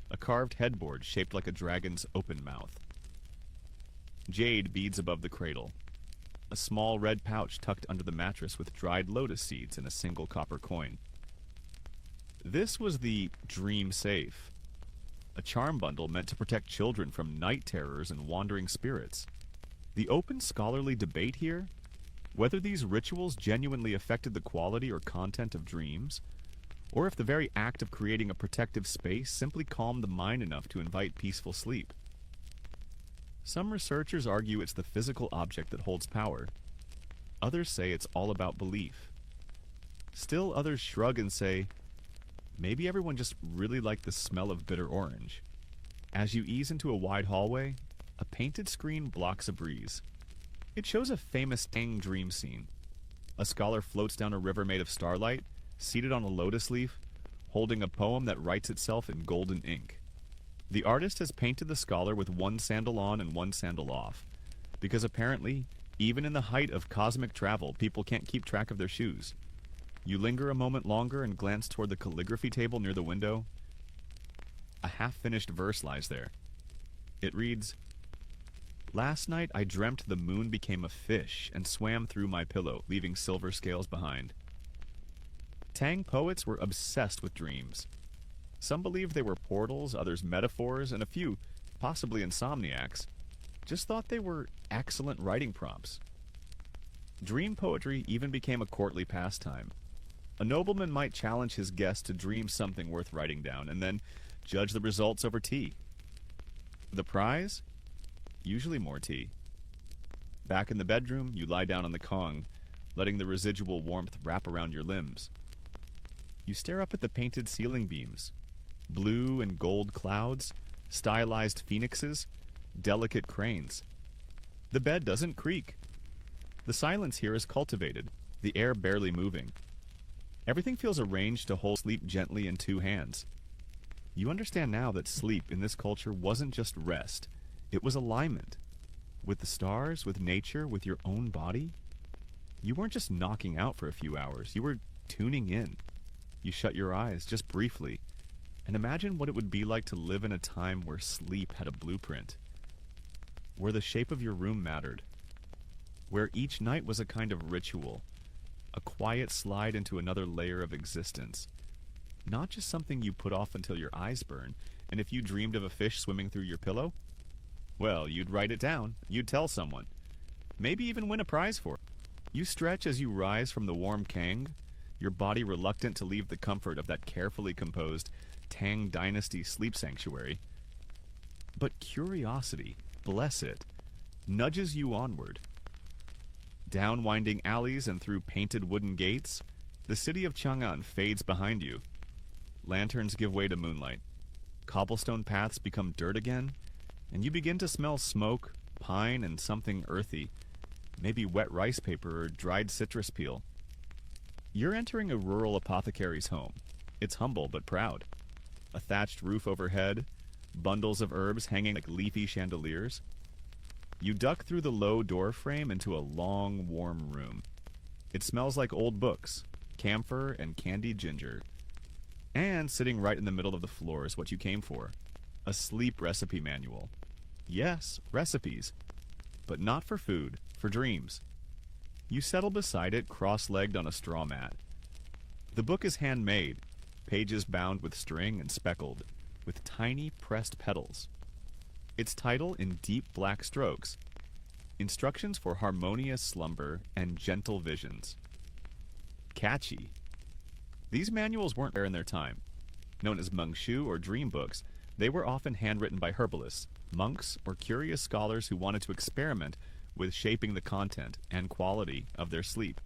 A carved headboard shaped like a dragon's open mouth. Jade beads above the cradle. A small red pouch tucked under the mattress with dried lotus seeds and a single copper coin. This was the dream safe. A charm bundle meant to protect children from night terrors and wandering spirits. The open scholarly debate here, whether these rituals genuinely affected the quality or content of dreams, or if the very act of creating a protective space simply calmed the mind enough to invite peaceful sleep. Some researchers argue it's the physical object that holds power. Others say it's all about belief. Still others shrug and say, maybe everyone just really liked the smell of bitter orange. As you ease into a wide hallway, a painted screen blocks a breeze. It shows a famous Tang dream scene. A scholar floats down a river made of starlight, seated on a lotus leaf, holding a poem that writes itself in golden ink. The artist has painted the scholar with one sandal on and one sandal off, because apparently, even in the height of cosmic travel, people can't keep track of their shoes. You linger a moment longer and glance toward the calligraphy table near the window. A half-finished verse lies there. It reads, "Last night I dreamt the moon became a fish and swam through my pillow, leaving silver scales behind." Tang poets were obsessed with dreams. Some believed they were portals, others metaphors, and a few, possibly insomniacs, just thought they were excellent writing prompts. Dream poetry even became a courtly pastime. A nobleman might challenge his guest to dream something worth writing down, and then judge the results over tea. The prize? Usually more tea. Back in the bedroom, you lie down on the Kong, letting the residual warmth wrap around your limbs. You stare up at the painted ceiling beams. Blue and gold clouds, stylized phoenixes, delicate cranes. The bed doesn't creak. The silence here is cultivated, the air barely moving. Everything feels arranged to hold sleep gently in two hands. You understand now that sleep in this culture wasn't just rest, it was alignment. With the stars, with nature, with your own body. You weren't just knocking out for a few hours, you were tuning in. You shut your eyes, just briefly, and imagine what it would be like to live in a time where sleep had a blueprint. Where the shape of your room mattered. Where each night was a kind of ritual. A quiet slide into another layer of existence. Not just something you put off until your eyes burn, and if you dreamed of a fish swimming through your pillow, well, you'd write it down, you'd tell someone. Maybe even win a prize for it. You stretch as you rise from the warm Kang, your body reluctant to leave the comfort of that carefully composed Tang Dynasty sleep sanctuary. But curiosity, bless it, nudges you onward. Down winding alleys and through painted wooden gates, the city of Chang'an fades behind you. Lanterns give way to moonlight. Cobblestone paths become dirt again, and you begin to smell smoke, pine, and something earthy. maybe wet rice paper or dried citrus peel. You're entering a rural apothecary's home. It's humble but proud. A thatched roof overhead, bundles of herbs hanging like leafy chandeliers. You duck through the low door frame into a long, warm room. It smells like old books, camphor and candied ginger. And sitting right in the middle of the floor is what you came for. A sleep recipe manual. Yes, recipes. But not for food, for dreams. You settle beside it, cross-legged on a straw mat. The book is handmade, pages bound with string and speckled, with tiny pressed petals. Its title in deep black strokes. Instructions for harmonious slumber and gentle visions. Catchy. These manuals weren't rare in their time. Known as Mengshu or dream books, they were often handwritten by herbalists, monks, or curious scholars who wanted to experiment with shaping the content and quality of their sleep.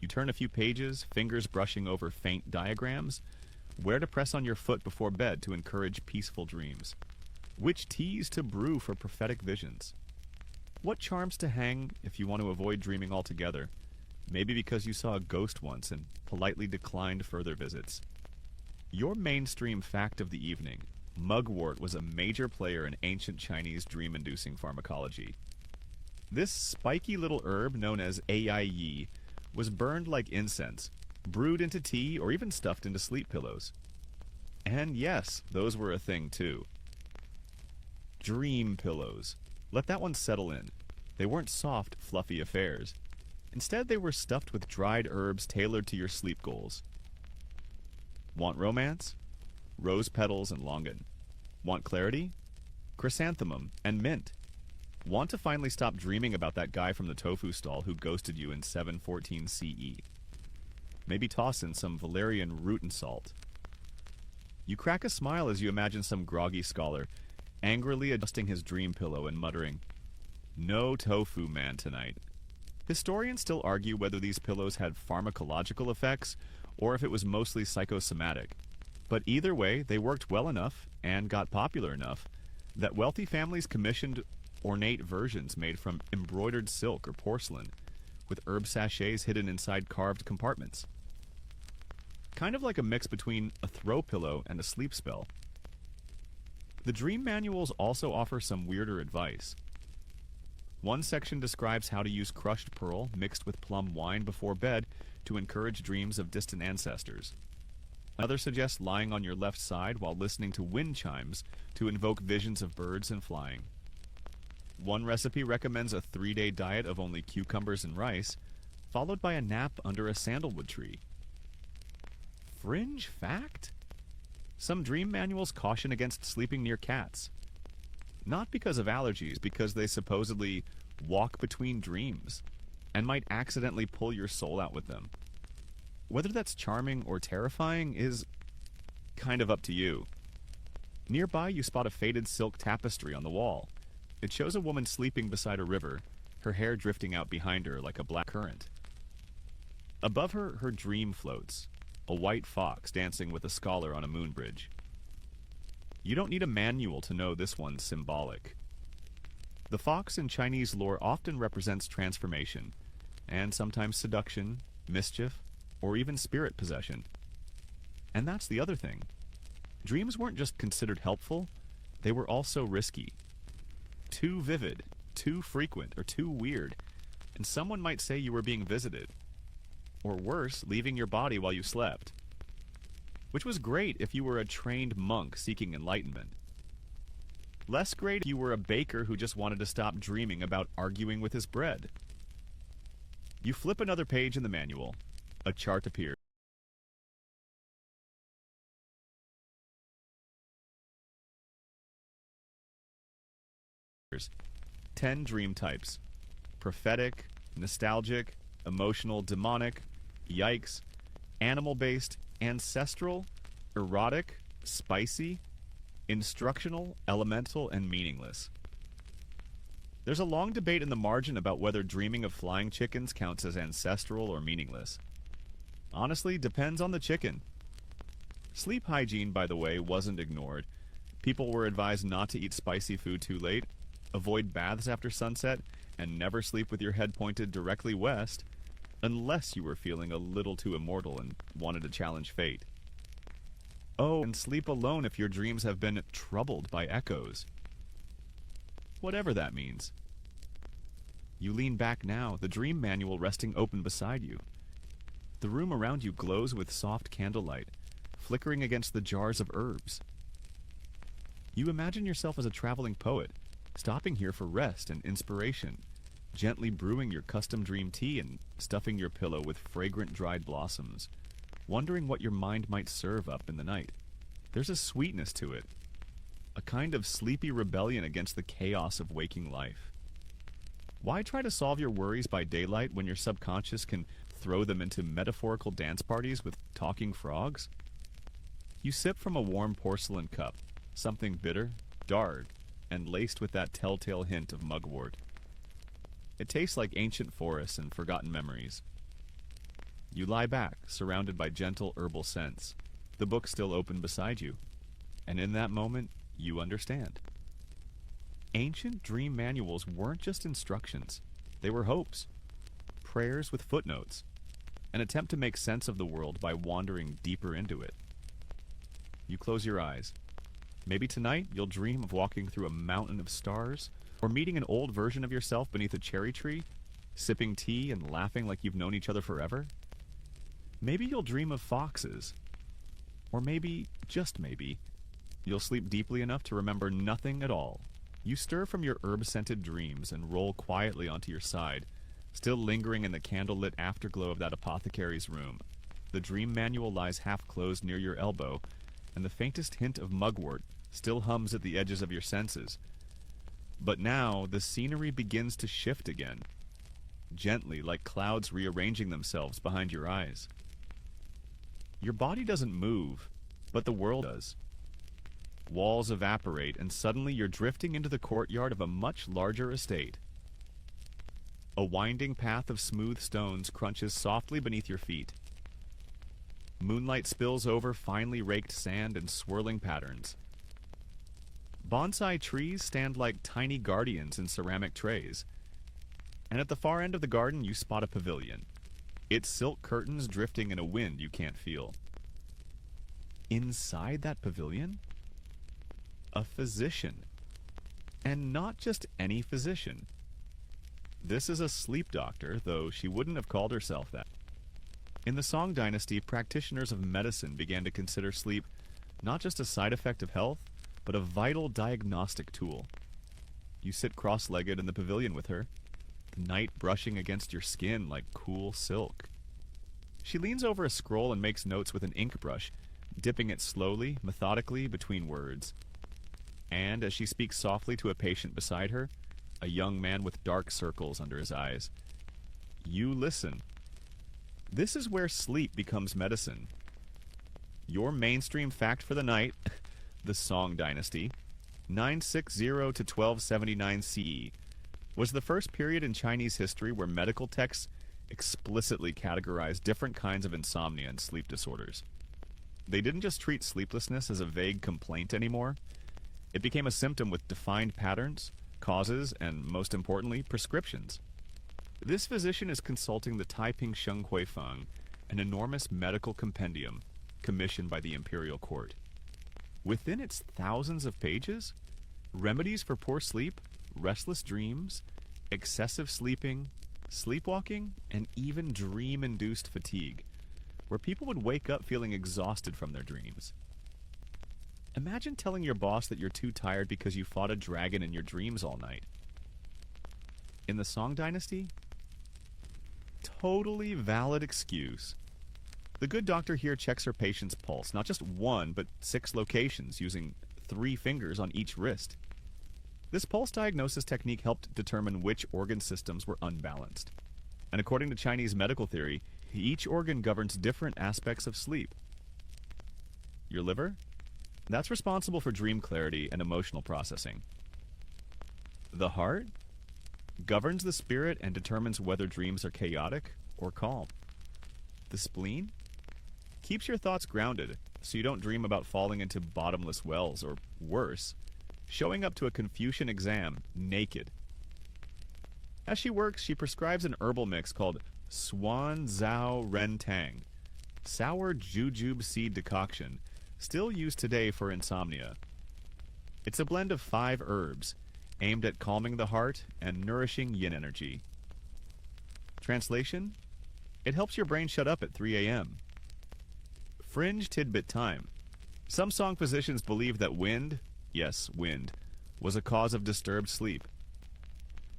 You turn a few pages, fingers brushing over faint diagrams, where to press on your foot before bed to encourage peaceful dreams, which teas to brew for prophetic visions, what charms to hang if you want to avoid dreaming altogether, maybe because you saw a ghost once and politely declined further visits. Your mainstream fact of the evening: mugwort was a major player in ancient Chinese dream-inducing pharmacology. This spiky little herb known as ai yi was burned like incense, brewed into tea, or even stuffed into sleep pillows. And yes, those were a thing too. Dream pillows. Let that one settle in. They weren't soft, fluffy affairs. Instead, they were stuffed with dried herbs tailored to your sleep goals. Want romance? Rose petals and longan. Want clarity? Chrysanthemum and mint. Want to finally stop dreaming about that guy from the tofu stall who ghosted you in 714 CE? Maybe toss in some valerian root and salt. You crack a smile as you imagine some groggy scholar angrily adjusting his dream pillow and muttering, "No tofu man tonight." Historians still argue whether these pillows had pharmacological effects or if it was mostly psychosomatic. But either way, they worked well enough and got popular enough that wealthy families commissioned ornate versions made from embroidered silk or porcelain, with herb sachets hidden inside carved compartments. Kind of like a mix between a throw pillow and a sleep spell. The dream manuals also offer some weirder advice. One section describes how to use crushed pearl mixed with plum wine before bed to encourage dreams of distant ancestors. Another suggests lying on your left side while listening to wind chimes to invoke visions of birds and flying. One recipe recommends a 3-day diet of only cucumbers and rice, followed by a nap under a sandalwood tree. Fringe fact? Some dream manuals caution against sleeping near cats. Not because of allergies, because they supposedly walk between dreams and might accidentally pull your soul out with them. Whether that's charming or terrifying is kind of up to you. Nearby, you spot a faded silk tapestry on the wall. It shows a woman sleeping beside a river, her hair drifting out behind her like a black current. Above her, her dream floats, a white fox dancing with a scholar on a moon bridge. You don't need a manual to know this one's symbolic. The fox in Chinese lore often represents transformation, and sometimes seduction, mischief, or even spirit possession. And that's the other thing. Dreams weren't just considered helpful, they were also risky. Too vivid, too frequent, or too weird, and someone might say you were being visited. Or worse, leaving your body while you slept. Which was great if you were a trained monk seeking enlightenment. Less great if you were a baker who just wanted to stop dreaming about arguing with his bread. You flip another page in the manual. A chart appears. 10 dream types: prophetic, nostalgic, emotional, demonic, yikes, animal-based, ancestral, erotic, spicy, instructional, elemental, and meaningless. There's a long debate in the margin about whether dreaming of flying chickens counts as ancestral or meaningless. Honestly, depends on the chicken. Sleep hygiene, by the way, wasn't ignored. People were advised not to eat spicy food too late, avoid baths after sunset, and never sleep with your head pointed directly west, unless you were feeling a little too immortal and wanted to challenge fate. Oh, and sleep alone if your dreams have been troubled by echoes. Whatever that means. You lean back now, the dream manual resting open beside you. The room around you glows with soft candlelight, flickering against the jars of herbs. You imagine yourself as a traveling poet, stopping here for rest and inspiration, gently brewing your custom dream tea and stuffing your pillow with fragrant dried blossoms, wondering what your mind might serve up in the night. There's a sweetness to it, a kind of sleepy rebellion against the chaos of waking life. Why try to solve your worries by daylight when your subconscious can throw them into metaphorical dance parties with talking frogs? You sip from a warm porcelain cup, something bitter, dark, and laced with that telltale hint of mugwort. It tastes like ancient forests and forgotten memories. You lie back, surrounded by gentle herbal scents, the book still open beside you, and in that moment, you understand. Ancient dream manuals weren't just instructions. They were hopes, prayers with footnotes, an attempt to make sense of the world by wandering deeper into it. You close your eyes. Maybe tonight you'll dream of walking through a mountain of stars, or meeting an old version of yourself beneath a cherry tree, sipping tea and laughing like you've known each other forever. Maybe you'll dream of foxes. Or maybe, just maybe, you'll sleep deeply enough to remember nothing at all. You stir from your herb-scented dreams and roll quietly onto your side, still lingering in the candlelit afterglow of that apothecary's room. The dream manual lies half-closed near your elbow, and the faintest hint of mugwort still hums at the edges of your senses. But now the scenery begins to shift again, gently like clouds rearranging themselves behind your eyes. Your body doesn't move, but the world does. Walls evaporate, and suddenly you're drifting into the courtyard of a much larger estate. A winding path of smooth stones crunches softly beneath your feet. Moonlight spills over finely raked sand in swirling patterns. Bonsai trees stand like tiny guardians in ceramic trays. And at the far end of the garden, you spot a pavilion, its silk curtains drifting in a wind you can't feel. Inside that pavilion, a physician. And not just any physician. This is a sleep doctor, though she wouldn't have called herself that. In the Song Dynasty, practitioners of medicine began to consider sleep not just a side effect of health, but a vital diagnostic tool. You sit cross-legged in the pavilion with her, the night brushing against your skin like cool silk. She leans over a scroll and makes notes with an ink brush, dipping it slowly, methodically between words. And as she speaks softly to a patient beside her, a young man with dark circles under his eyes, you listen. This is where sleep becomes medicine. Your mainstream fact for the night, the Song Dynasty, 960 to 1279 CE, was the first period in Chinese history where medical texts explicitly categorized different kinds of insomnia and sleep disorders. They didn't just treat sleeplessness as a vague complaint anymore. It became a symptom with defined patterns, causes, and, most importantly, prescriptions. This physician is consulting the Taiping Sheng Hui Feng, an enormous medical compendium commissioned by the imperial court. Within its thousands of pages, remedies for poor sleep, restless dreams, excessive sleeping, sleepwalking, and even dream-induced fatigue, where people would wake up feeling exhausted from their dreams. Imagine telling your boss that you're too tired because you fought a dragon in your dreams all night. In the Song Dynasty, totally valid excuse. The good doctor here checks her patient's pulse, not just one, but 6 locations, using 3 fingers on each wrist. This pulse diagnosis technique helped determine which organ systems were unbalanced. And according to Chinese medical theory, each organ governs different aspects of sleep. Your liver? That's responsible for dream clarity and emotional processing. The heart governs the spirit and determines whether dreams are chaotic or calm. The spleen keeps your thoughts grounded so you don't dream about falling into bottomless wells or, worse, showing up to a Confucian exam naked. As she works, she prescribes an herbal mix called Swan Zhao Ren Tang, sour jujube seed decoction, still used today for insomnia. It's a blend of 5 herbs, aimed at calming the heart and nourishing yin energy. Translation? It helps your brain shut up at 3 a.m. Fringe tidbit time. Some song physicians believe that wind, yes, wind, was a cause of disturbed sleep.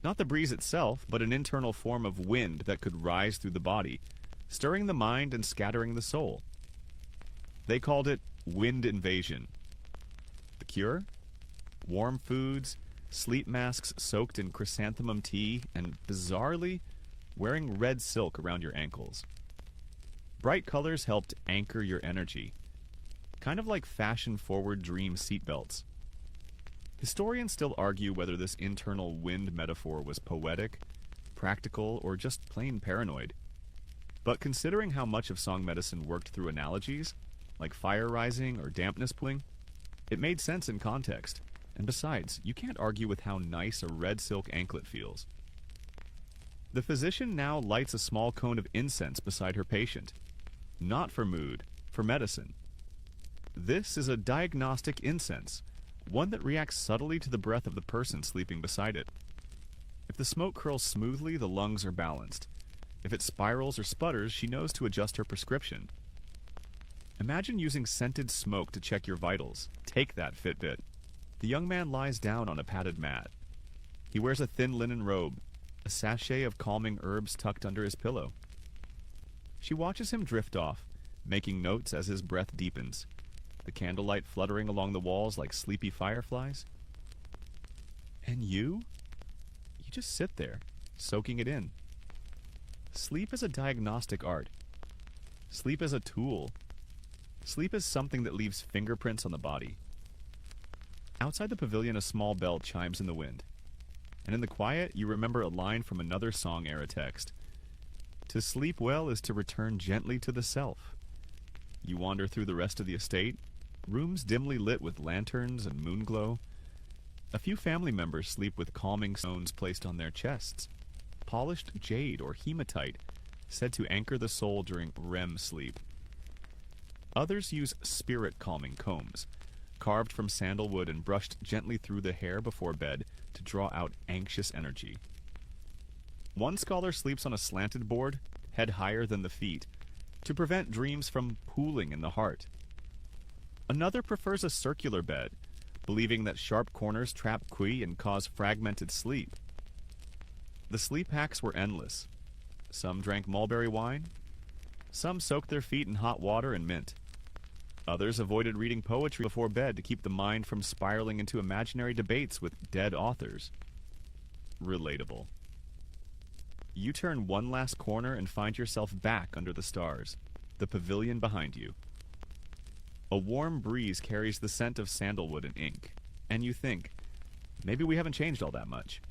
Not the breeze itself, but an internal form of wind that could rise through the body, stirring the mind and scattering the soul. They called it wind invasion. The cure? Warm foods, sleep masks soaked in chrysanthemum tea, and, bizarrely, wearing red silk around your ankles. Bright colors helped anchor your energy, kind of like fashion-forward dream seatbelts. Historians still argue whether this internal wind metaphor was poetic, practical, or just plain paranoid. But considering how much of song medicine worked through analogies, like fire rising or dampness pulling, it made sense in context. And besides, you can't argue with how nice a red silk anklet feels. The physician now lights a small cone of incense beside her patient. Not for mood, for medicine. This is a diagnostic incense, one that reacts subtly to the breath of the person sleeping beside it. If the smoke curls smoothly, the lungs are balanced. If it spirals or sputters, she knows to adjust her prescription. Imagine using scented smoke to check your vitals. Take that, Fitbit. The young man lies down on a padded mat. He wears a thin linen robe, a sachet of calming herbs tucked under his pillow. She watches him drift off, making notes as his breath deepens, the candlelight fluttering along the walls like sleepy fireflies. And you? You just sit there, soaking it in. Sleep is a diagnostic art. Sleep is a tool. Sleep is something that leaves fingerprints on the body. Outside the pavilion, a small bell chimes in the wind. And in the quiet, you remember a line from another song-era text. To sleep well is to return gently to the self. You wander through the rest of the estate, rooms dimly lit with lanterns and moonglow. A few family members sleep with calming stones placed on their chests, polished jade or hematite, said to anchor the soul during REM sleep. Others use spirit-calming combs, carved from sandalwood and brushed gently through the hair before bed to draw out anxious energy. One scholar sleeps on a slanted board, head higher than the feet, to prevent dreams from pooling in the heart. Another prefers a circular bed, believing that sharp corners trap qi and cause fragmented sleep. The sleep hacks were endless. Some drank mulberry wine. Some soaked their feet in hot water and mint. Others avoided reading poetry before bed to keep the mind from spiraling into imaginary debates with dead authors. Relatable. You turn one last corner and find yourself back under the stars, the pavilion behind you. A warm breeze carries the scent of sandalwood and ink, and you think, maybe we haven't changed all that much.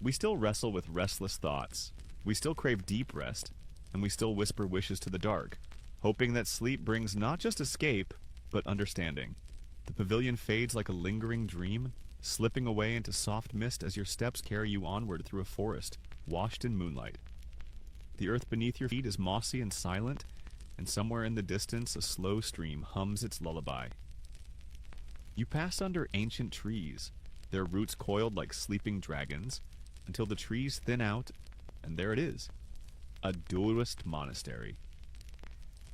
We still wrestle with restless thoughts, we still crave deep rest, and we still whisper wishes to the dark, hoping that sleep brings not just escape, but understanding. The pavilion fades like a lingering dream, slipping away into soft mist as your steps carry you onward through a forest, washed in moonlight. The earth beneath your feet is mossy and silent, and somewhere in the distance a slow stream hums its lullaby. You pass under ancient trees, their roots coiled like sleeping dragons, until the trees thin out, and there it is, a dualist monastery.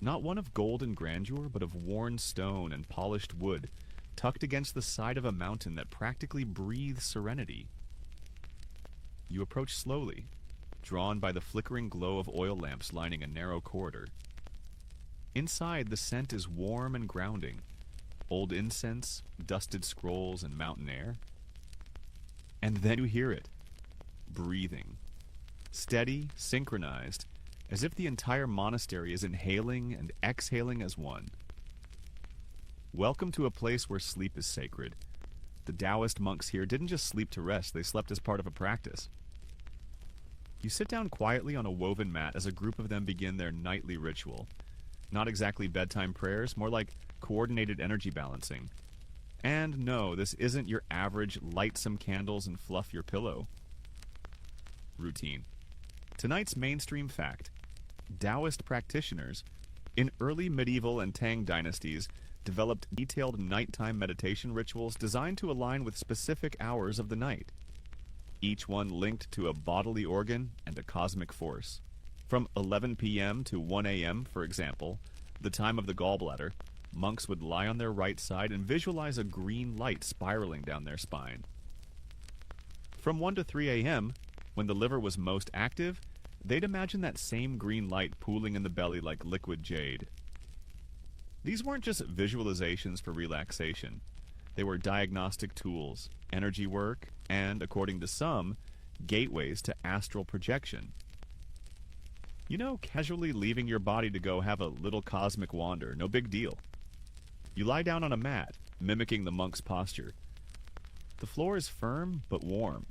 Not one of golden grandeur, but of worn stone and polished wood, tucked against the side of a mountain that practically breathes serenity. You approach slowly, drawn by the flickering glow of oil lamps lining a narrow corridor. Inside, the scent is warm and grounding, old incense, dusted scrolls, and mountain air. And then you hear it, breathing, steady, synchronized, as if the entire monastery is inhaling and exhaling as one. Welcome to a place where sleep is sacred. The Taoist monks here didn't just sleep to rest, they slept as part of a practice. You sit down quietly on a woven mat as a group of them begin their nightly ritual. Not exactly bedtime prayers, more like coordinated energy balancing. And no, this isn't your average light some candles and fluff your pillow routine. Tonight's mainstream fact: Taoist practitioners in early medieval and Tang dynasties developed detailed nighttime meditation rituals designed to align with specific hours of the night, each one linked to a bodily organ and a cosmic force. From 11 p.m. to 1 a.m., for example, the time of the gallbladder, monks would lie on their right side and visualize a green light spiraling down their spine. From 1 to 3 a.m., when the liver was most active, they'd imagine that same green light pooling in the belly like liquid jade. These weren't just visualizations for relaxation. They were diagnostic tools, energy work, and, according to some, gateways to astral projection. You know, casually leaving your body to go have a little cosmic wander, no big deal. You lie down on a mat, mimicking the monk's posture. The floor is firm but warm.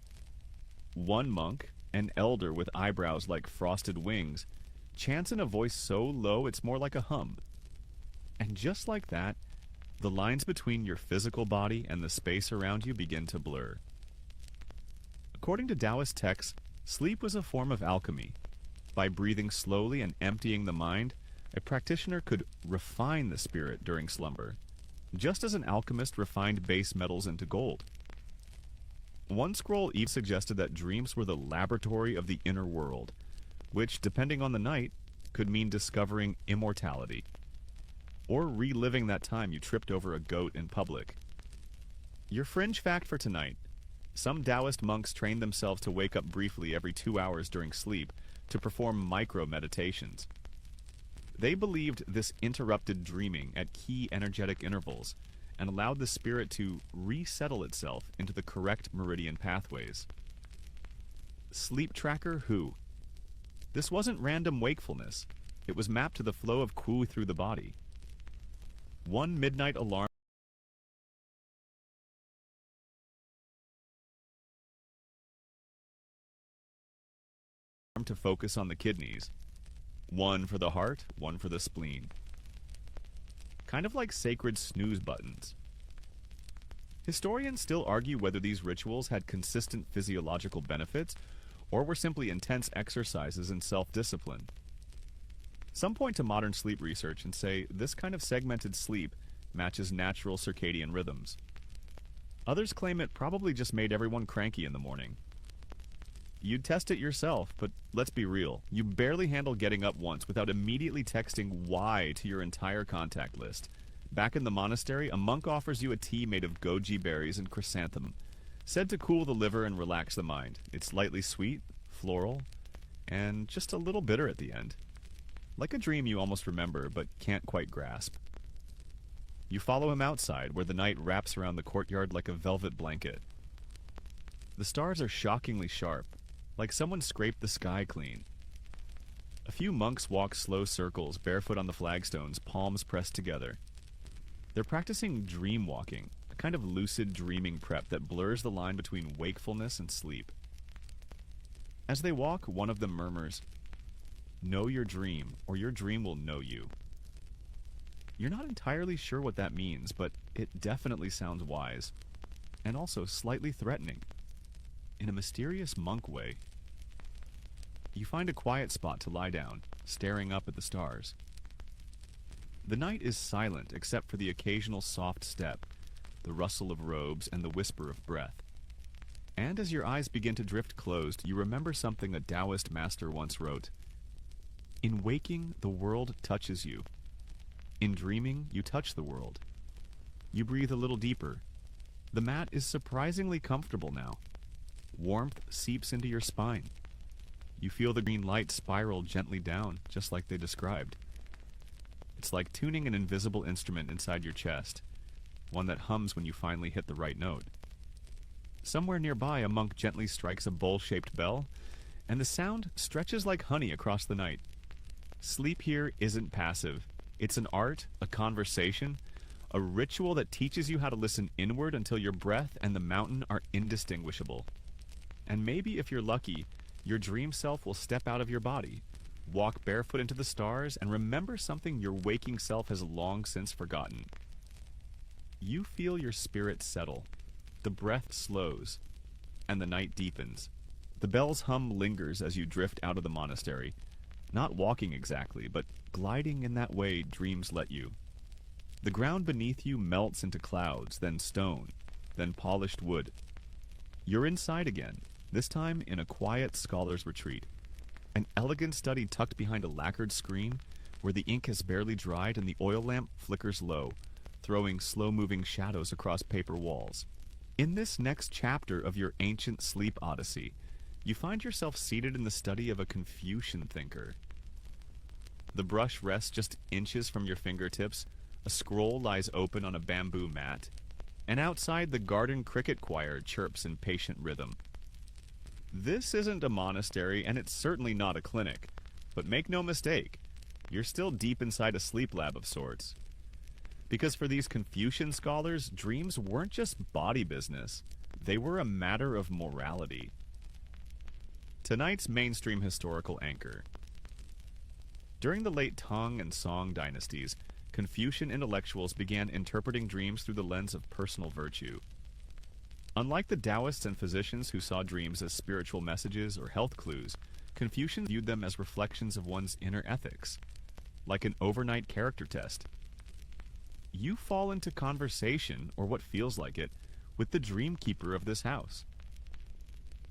One monk, an elder with eyebrows like frosted wings, chants in a voice so low it's more like a hum. And just like that, the lines between your physical body and the space around you begin to blur. According to Taoist texts, sleep was a form of alchemy. By breathing slowly and emptying the mind, a practitioner could refine the spirit during slumber, just as an alchemist refined base metals into gold. One scroll even suggested that dreams were the laboratory of the inner world, which, depending on the night, could mean discovering immortality, or reliving that time you tripped over a goat in public. Your fringe fact for tonight: some Taoist monks trained themselves to wake up briefly every 2 hours during sleep to perform micro-meditations. They believed this interrupted dreaming at key energetic intervals and allowed the spirit to resettle itself into the correct meridian pathways. Sleep tracker who? This wasn't random wakefulness. It was mapped to the flow of qi through the body. One midnight alarm to focus on the kidneys. One for the heart, one for the spleen. Kind of like sacred snooze buttons. Historians still argue whether these rituals had consistent physiological benefits or were simply intense exercises in self-discipline. Some point to modern sleep research and say this kind of segmented sleep matches natural circadian rhythms. Others claim it probably just made everyone cranky in the morning. You'd test it yourself, but let's be real. You barely handle getting up once without immediately texting why to your entire contact list. Back in the monastery, a monk offers you a tea made of goji berries and chrysanthemum, said to cool the liver and relax the mind. It's lightly sweet, floral, and just a little bitter at the end. Like a dream you almost remember, but can't quite grasp. You follow him outside, where the night wraps around the courtyard like a velvet blanket. The stars are shockingly sharp, like someone scraped the sky clean. A few monks walk slow circles, barefoot on the flagstones, palms pressed together. They're practicing dream walking, a kind of lucid dreaming prep that blurs the line between wakefulness and sleep. As they walk, one of them murmurs, "Know your dream, or your dream will know you." You're not entirely sure what that means, but it definitely sounds wise, and also slightly threatening, in a mysterious monk way. You find a quiet spot to lie down, staring up at the stars. The night is silent except for the occasional soft step, the rustle of robes, and the whisper of breath. And as your eyes begin to drift closed, you remember something a Taoist master once wrote: "In waking, the world touches you. In dreaming, you touch the world." You breathe a little deeper. The mat is surprisingly comfortable now. Warmth seeps into your spine. You feel the green light spiral gently down, just like they described. It's like tuning an invisible instrument inside your chest, one that hums when you finally hit the right note. Somewhere nearby, a monk gently strikes a bowl-shaped bell, and the sound stretches like honey across the night. Sleep here isn't passive. It's an art, a conversation, a ritual that teaches you how to listen inward until your breath and the mountain are indistinguishable. And maybe, if you're lucky, your dream self will step out of your body, walk barefoot into the stars, and remember something your waking self has long since forgotten. You feel your spirit settle. The breath slows, and the night deepens. The bell's hum lingers as you drift out of the monastery, not walking exactly, but gliding in that way dreams let you. The ground beneath you melts into clouds, then stone, then polished wood. You're inside again, this time in a quiet scholar's retreat. An elegant study tucked behind a lacquered screen where the ink has barely dried and the oil lamp flickers low, throwing slow-moving shadows across paper walls. In this next chapter of your ancient sleep odyssey, you find yourself seated in the study of a Confucian thinker. The brush rests just inches from your fingertips, a scroll lies open on a bamboo mat, and outside the garden cricket choir chirps in patient rhythm. This isn't a monastery, and it's certainly not a clinic, but make no mistake, you're still deep inside a sleep lab of sorts. Because for these Confucian scholars, dreams weren't just body business, they were a matter of morality. Tonight's mainstream historical anchor. During the late Tang and Song dynasties, Confucian intellectuals began interpreting dreams through the lens of personal virtue. Unlike the Taoists and physicians who saw dreams as spiritual messages or health clues, Confucians viewed them as reflections of one's inner ethics, like an overnight character test. You fall into conversation, or what feels like it, with the dream keeper of this house.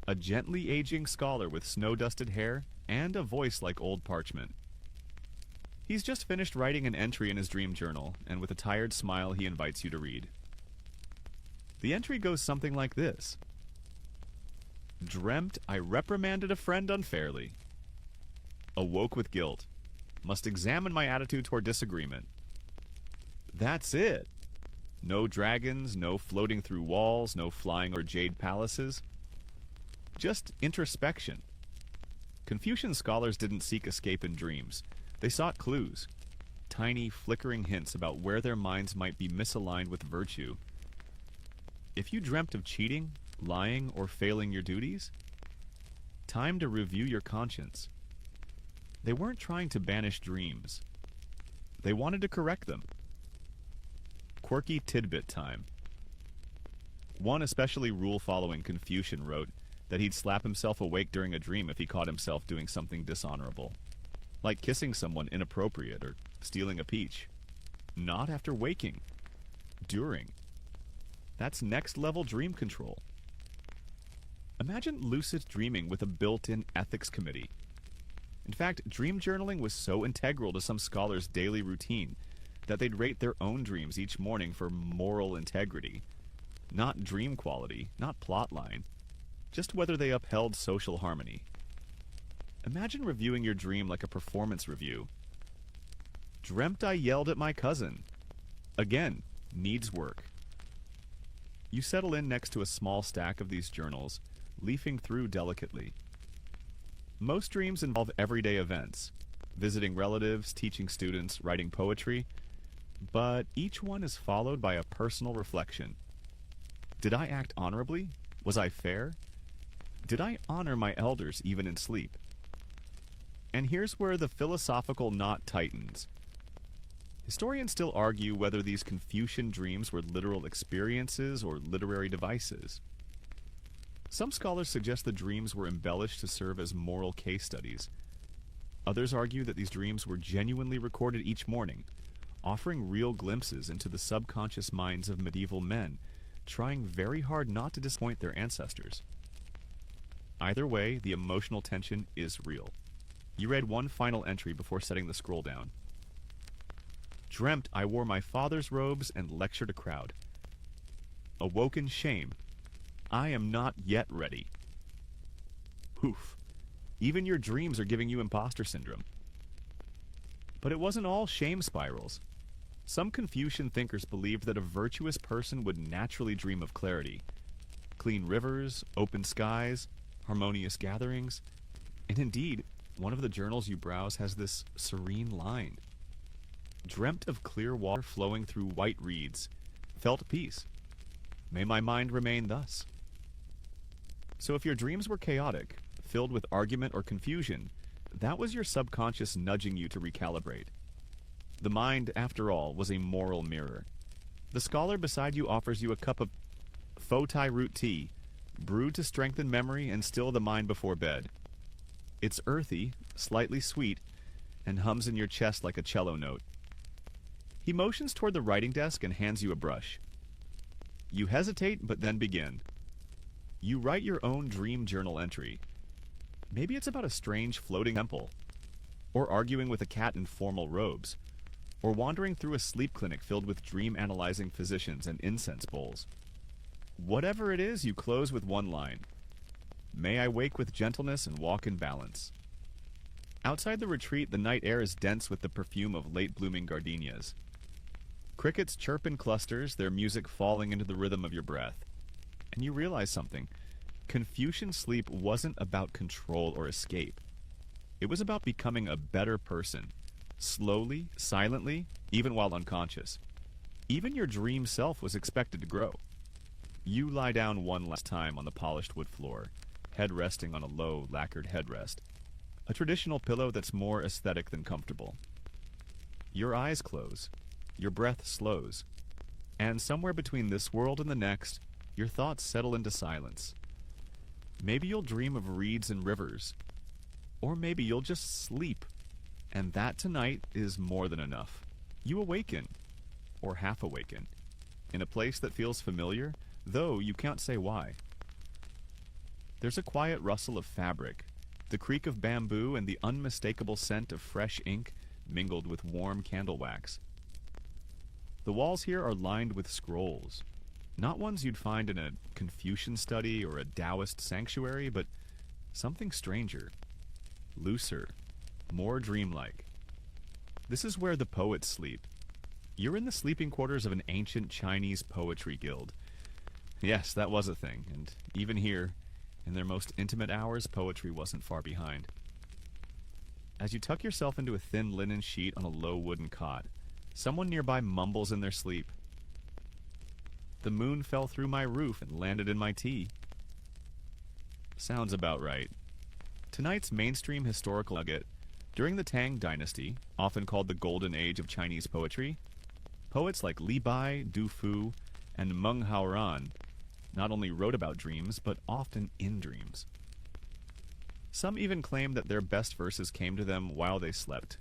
A gently aging scholar with snow-dusted hair and a voice like old parchment. He's just finished writing an entry in his dream journal, and with a tired smile he invites you to read. The entry goes something like this. Dreamt I reprimanded a friend unfairly. Awoke with guilt. Must examine my attitude toward disagreement. That's it. No dragons, no floating through walls, no flying or jade palaces. Just introspection. Confucian scholars didn't seek escape in dreams. They sought clues, tiny flickering hints about where their minds might be misaligned with virtue. If you dreamt of cheating, lying, or failing your duties, time to review your conscience. They weren't trying to banish dreams. They wanted to correct them. Quirky tidbit time. One especially rule-following Confucian wrote that he'd slap himself awake during a dream if he caught himself doing something dishonorable, like kissing someone inappropriate or stealing a peach. Not after waking. During. That's next-level dream control. Imagine lucid dreaming with a built-in ethics committee. In fact, dream journaling was so integral to some scholars' daily routine that they'd rate their own dreams each morning for moral integrity. Not dream quality, not plotline, just whether they upheld social harmony. Imagine reviewing your dream like a performance review. Dreamt I yelled at my cousin. Again, needs work. You settle in next to a small stack of these journals, leafing through delicately. Most dreams involve everyday events, visiting relatives, teaching students, writing poetry, but each one is followed by a personal reflection. Did I act honorably? Was I fair? Did I honor my elders even in sleep? And here's where the philosophical knot tightens. Historians still argue whether these Confucian dreams were literal experiences or literary devices. Some scholars suggest the dreams were embellished to serve as moral case studies. Others argue that these dreams were genuinely recorded each morning, offering real glimpses into the subconscious minds of medieval men, trying very hard not to disappoint their ancestors. Either way, the emotional tension is real. You read one final entry before setting the scroll down. Dreamt I wore my father's robes and lectured a crowd. Awoken shame. I am not yet ready. Poof. Even your dreams are giving you imposter syndrome. But it wasn't all shame spirals. Some Confucian thinkers believed that a virtuous person would naturally dream of clarity. Clean rivers, open skies, harmonious gatherings. And indeed, one of the journals you browse has this serene line. Dreamt of clear water flowing through white reeds. Felt peace. May my mind remain thus. So if your dreams were chaotic, filled with argument or confusion, that was your subconscious nudging you to recalibrate. The mind, after all, was a moral mirror. The scholar beside you offers you a cup of fo tai root tea, brewed to strengthen memory and still the mind before bed. It's earthy, slightly sweet, and hums in your chest like a cello note. He motions toward the writing desk and hands you a brush. You hesitate, but then begin. You write your own dream journal entry. Maybe it's about a strange floating temple, or arguing with a cat in formal robes, or wandering through a sleep clinic filled with dream-analyzing physicians and incense bowls. Whatever it is, you close with one line. May I wake with gentleness and walk in balance. Outside the retreat, the night air is dense with the perfume of late-blooming gardenias. Crickets chirp in clusters, their music falling into the rhythm of your breath. And you realize something. Confucian sleep wasn't about control or escape. It was about becoming a better person. Slowly, silently, even while unconscious. Even your dream self was expected to grow. You lie down one last time on the polished wood floor, head resting on a low, lacquered headrest. A traditional pillow that's more aesthetic than comfortable. Your eyes close. Your breath slows. And somewhere between this world and the next, your thoughts settle into silence. Maybe you'll dream of reeds and rivers. Or maybe you'll just sleep. And that tonight is more than enough. You awaken, or half awaken, in a place that feels familiar, though you can't say why. There's a quiet rustle of fabric, the creak of bamboo, and the unmistakable scent of fresh ink mingled with warm candle wax. The walls here are lined with scrolls, not ones you'd find in a Confucian study or a Taoist sanctuary, but something stranger, looser, more dreamlike. This is where the poets sleep. You're in the sleeping quarters of an ancient Chinese poetry guild. Yes, that was a thing, and even here, in their most intimate hours, poetry wasn't far behind. As you tuck yourself into a thin linen sheet on a low wooden cot, someone nearby mumbles in their sleep. The moon fell through my roof and landed in my tea. Sounds about right. Tonight's mainstream historical nugget. During the Tang Dynasty, often called the Golden Age of Chinese poetry, poets like Li Bai, Du Fu, and Meng Haoran not only wrote about dreams, but often in dreams. Some even claim that their best verses came to them while they slept.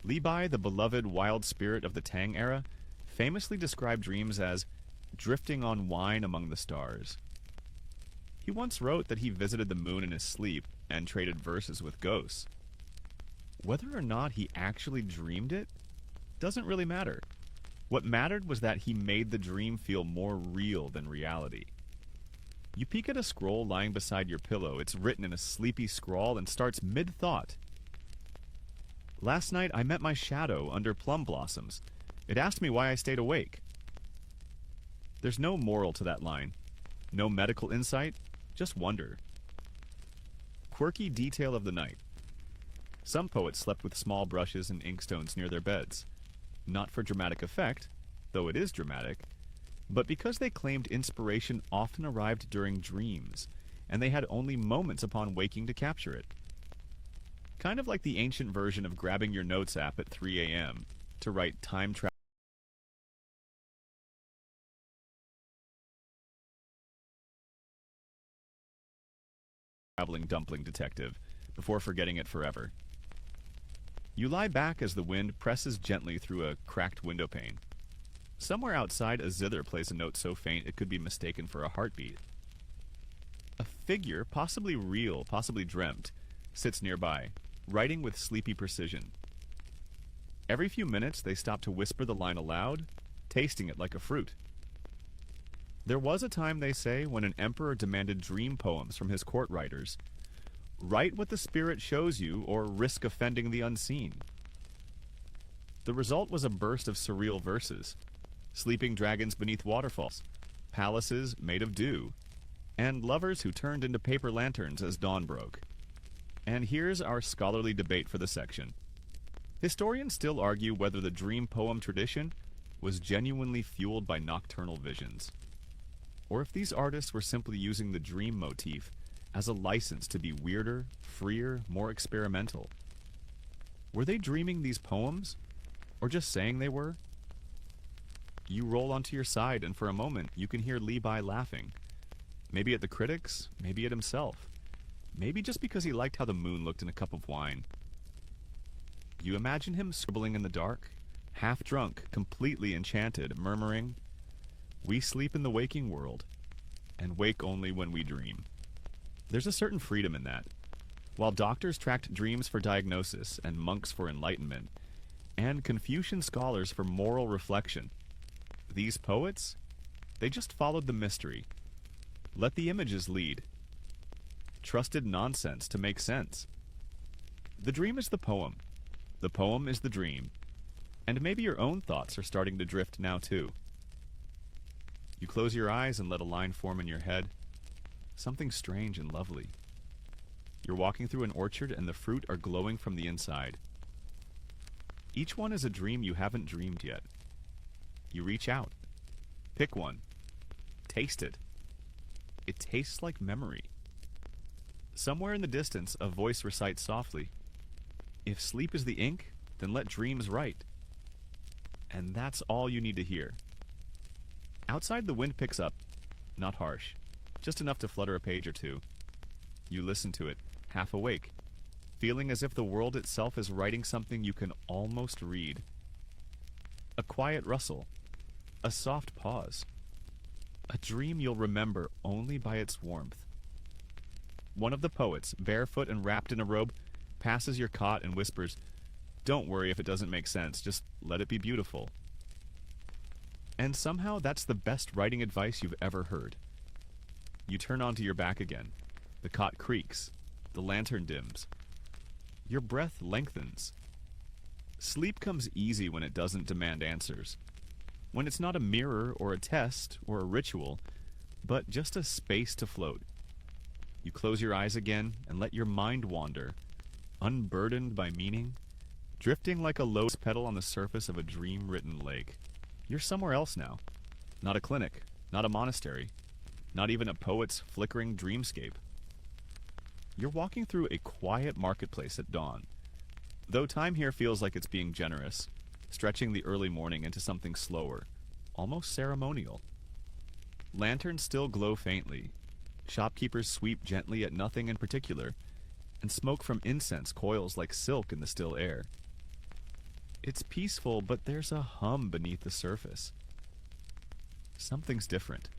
Li Bai, the beloved wild spirit of the Tang era, famously described dreams as drifting on wine among the stars. He once wrote that he visited the moon in his sleep and traded verses with ghosts. Whether or not he actually dreamed it doesn't really matter. What mattered was that he made the dream feel more real than reality. You peek at a scroll lying beside your pillow. It's written in a sleepy scrawl and starts mid-thought. Last night I met my shadow under plum blossoms. It asked me why I stayed awake. There's no moral to that line. No medical insight, just wonder. Quirky detail of the night. Some poets slept with small brushes and inkstones near their beds. Not for dramatic effect, though it is dramatic, but because they claimed inspiration often arrived during dreams, and they had only moments upon waking to capture it. Kind of like the ancient version of grabbing your notes app at 3 a.m. to write time traveling dumpling detective before forgetting it forever. You lie back as the wind presses gently through a cracked window pane. Somewhere outside, a zither plays a note so faint it could be mistaken for a heartbeat. A figure, possibly real, possibly dreamt, sits nearby, writing with sleepy precision. Every few minutes, they stop to whisper the line aloud, tasting it like a fruit. There was a time, they say, when an emperor demanded dream poems from his court writers. Write what the spirit shows you, or risk offending the unseen. The result was a burst of surreal verses. Sleeping dragons beneath waterfalls, palaces made of dew, and lovers who turned into paper lanterns as dawn broke. And here's our scholarly debate for the section. Historians still argue whether the dream poem tradition was genuinely fueled by nocturnal visions, or if these artists were simply using the dream motif as a license to be weirder, freer, more experimental. Were they dreaming these poems, or just saying they were? You roll onto your side, and for a moment, you can hear Levi laughing. Maybe at the critics, maybe at himself. Maybe just because he liked how the moon looked in a cup of wine. You imagine him scribbling in the dark, half drunk, completely enchanted, murmuring, "We sleep in the waking world, and wake only when we dream." There's a certain freedom in that. While doctors tracked dreams for diagnosis, and monks for enlightenment, and Confucian scholars for moral reflection, these poets, they just followed the mystery. Let the images lead. Trusted nonsense to make sense. The dream is the poem. The poem is the dream. And maybe your own thoughts are starting to drift now too. You close your eyes and let a line form in your head. Something strange and lovely. You're walking through an orchard and the fruit are glowing from the inside. Each one is a dream you haven't dreamed yet. You reach out. Pick one. Taste it. It tastes like memory. Somewhere in the distance, a voice recites softly, "If sleep is the ink, then let dreams write." And that's all you need to hear. Outside, the wind picks up, not harsh, just enough to flutter a page or two. You listen to it, half awake, feeling as if the world itself is writing something you can almost read. A quiet rustle, a soft pause, a dream you'll remember only by its warmth. One of the poets, barefoot and wrapped in a robe, passes your cot and whispers, "Don't worry if it doesn't make sense, just let it be beautiful." And somehow that's the best writing advice you've ever heard. You turn onto your back again. The cot creaks. The lantern dims. Your breath lengthens. Sleep comes easy when it doesn't demand answers. When it's not a mirror or a test or a ritual, but just a space to float. You close your eyes again and let your mind wander, unburdened by meaning, drifting like a lotus petal on the surface of a dream-written lake. You're somewhere else now. Not a clinic, not a monastery, not even a poet's flickering dreamscape. You're walking through a quiet marketplace at dawn. Though time here feels like it's being generous, stretching the early morning into something slower, almost ceremonial. Lanterns still glow faintly. Shopkeepers sweep gently at nothing in particular, and smoke from incense coils like silk in the still air. It's peaceful, but there's a hum beneath the surface. Something's different.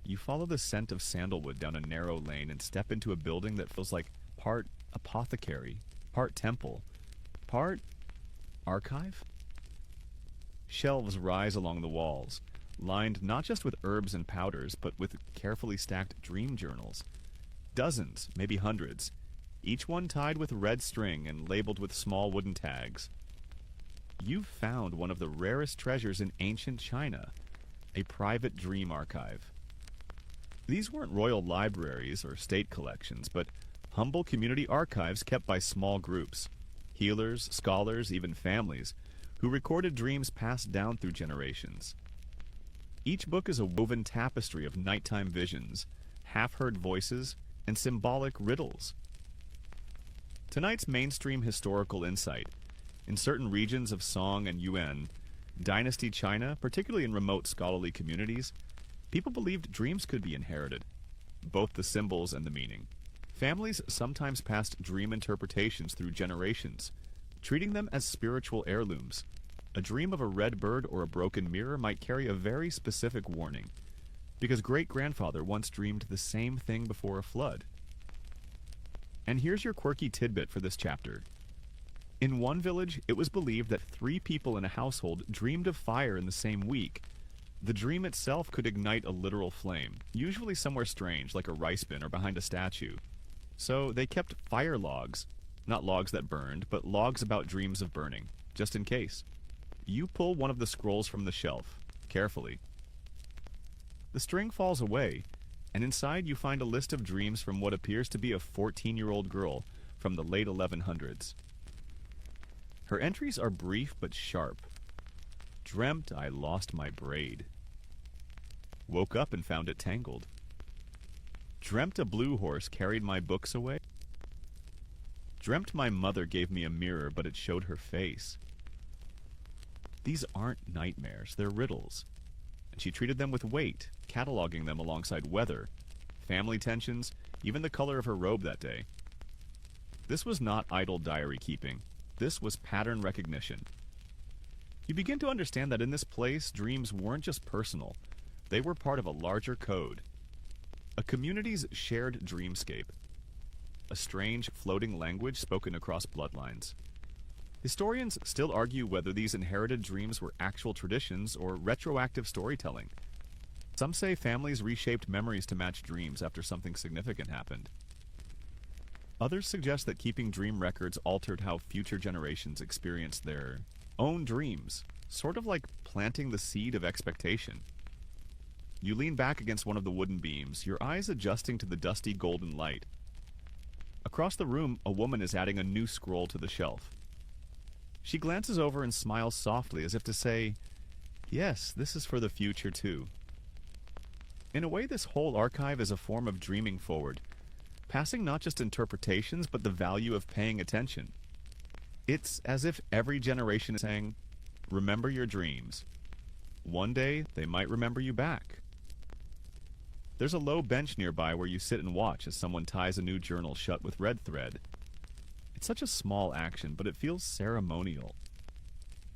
You follow the scent of sandalwood down a narrow lane and step into a building that feels like part apothecary, part temple, part archive? Shelves rise along the walls, lined not just with herbs and powders, but with carefully stacked dream journals. Dozens, maybe hundreds, each one tied with red string and labeled with small wooden tags. You've found one of the rarest treasures in ancient China, a private dream archive. These weren't royal libraries or state collections, but humble community archives kept by small groups, healers, scholars, even families, who recorded dreams passed down through generations. Each book is a woven tapestry of nighttime visions, half-heard voices, and symbolic riddles. Tonight's mainstream historical insight. In certain regions of Song and Yuan, Dynasty China, particularly in remote scholarly communities, people believed dreams could be inherited, both the symbols and the meaning. Families sometimes passed dream interpretations through generations, treating them as spiritual heirlooms. A dream of a red bird or a broken mirror might carry a very specific warning, because great-grandfather once dreamed the same thing before a flood. And here's your quirky tidbit for this chapter. In one village, it was believed that 3 people in a household dreamed of fire in the same week. The dream itself could ignite a literal flame, usually somewhere strange, like a rice bin or behind a statue. So they kept fire logs, not logs that burned, but logs about dreams of burning, just in case. You pull one of the scrolls from the shelf, carefully. The string falls away, and inside you find a list of dreams from what appears to be a 14-year-old girl from the late 1100s. Her entries are brief but sharp. Dreamt I lost my braid. Woke up and found it tangled. Dreamt a blue horse carried my books away. Dreamt my mother gave me a mirror, but it showed her face. These aren't nightmares, they're riddles. And she treated them with weight, cataloging them alongside weather, family tensions, even the color of her robe that day. This was not idle diary keeping. This was pattern recognition. You begin to understand that in this place, dreams weren't just personal. They were part of a larger code. A community's shared dreamscape. A strange, floating language spoken across bloodlines. Historians still argue whether these inherited dreams were actual traditions or retroactive storytelling. Some say families reshaped memories to match dreams after something significant happened. Others suggest that keeping dream records altered how future generations experienced their own dreams, sort of like planting the seed of expectation. You lean back against one of the wooden beams, your eyes adjusting to the dusty golden light. Across the room, a woman is adding a new scroll to the shelf. She glances over and smiles softly as if to say, "Yes, this is for the future too." In a way, this whole archive is a form of dreaming forward, passing not just interpretations, but the value of paying attention. It's as if every generation is saying, "Remember your dreams. One day, they might remember you back." There's a low bench nearby where you sit and watch as someone ties a new journal shut with red thread. It's such a small action, but it feels ceremonial.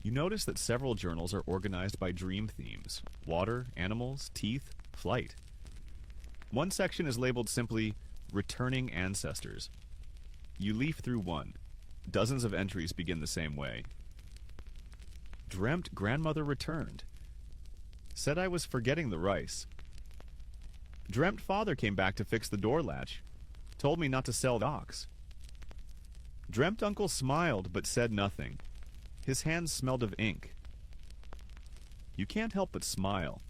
You notice that several journals are organized by dream themes: water, animals, teeth, flight. One section is labeled simply, "Returning Ancestors." You leaf through one. Dozens of entries begin the same way. Dreamt grandmother returned. Said I was forgetting the rice. Dreamt father came back to fix the door latch. Told me not to sell the ox. Dreamt uncle smiled but said nothing. His hands smelled of ink. You can't help but smile.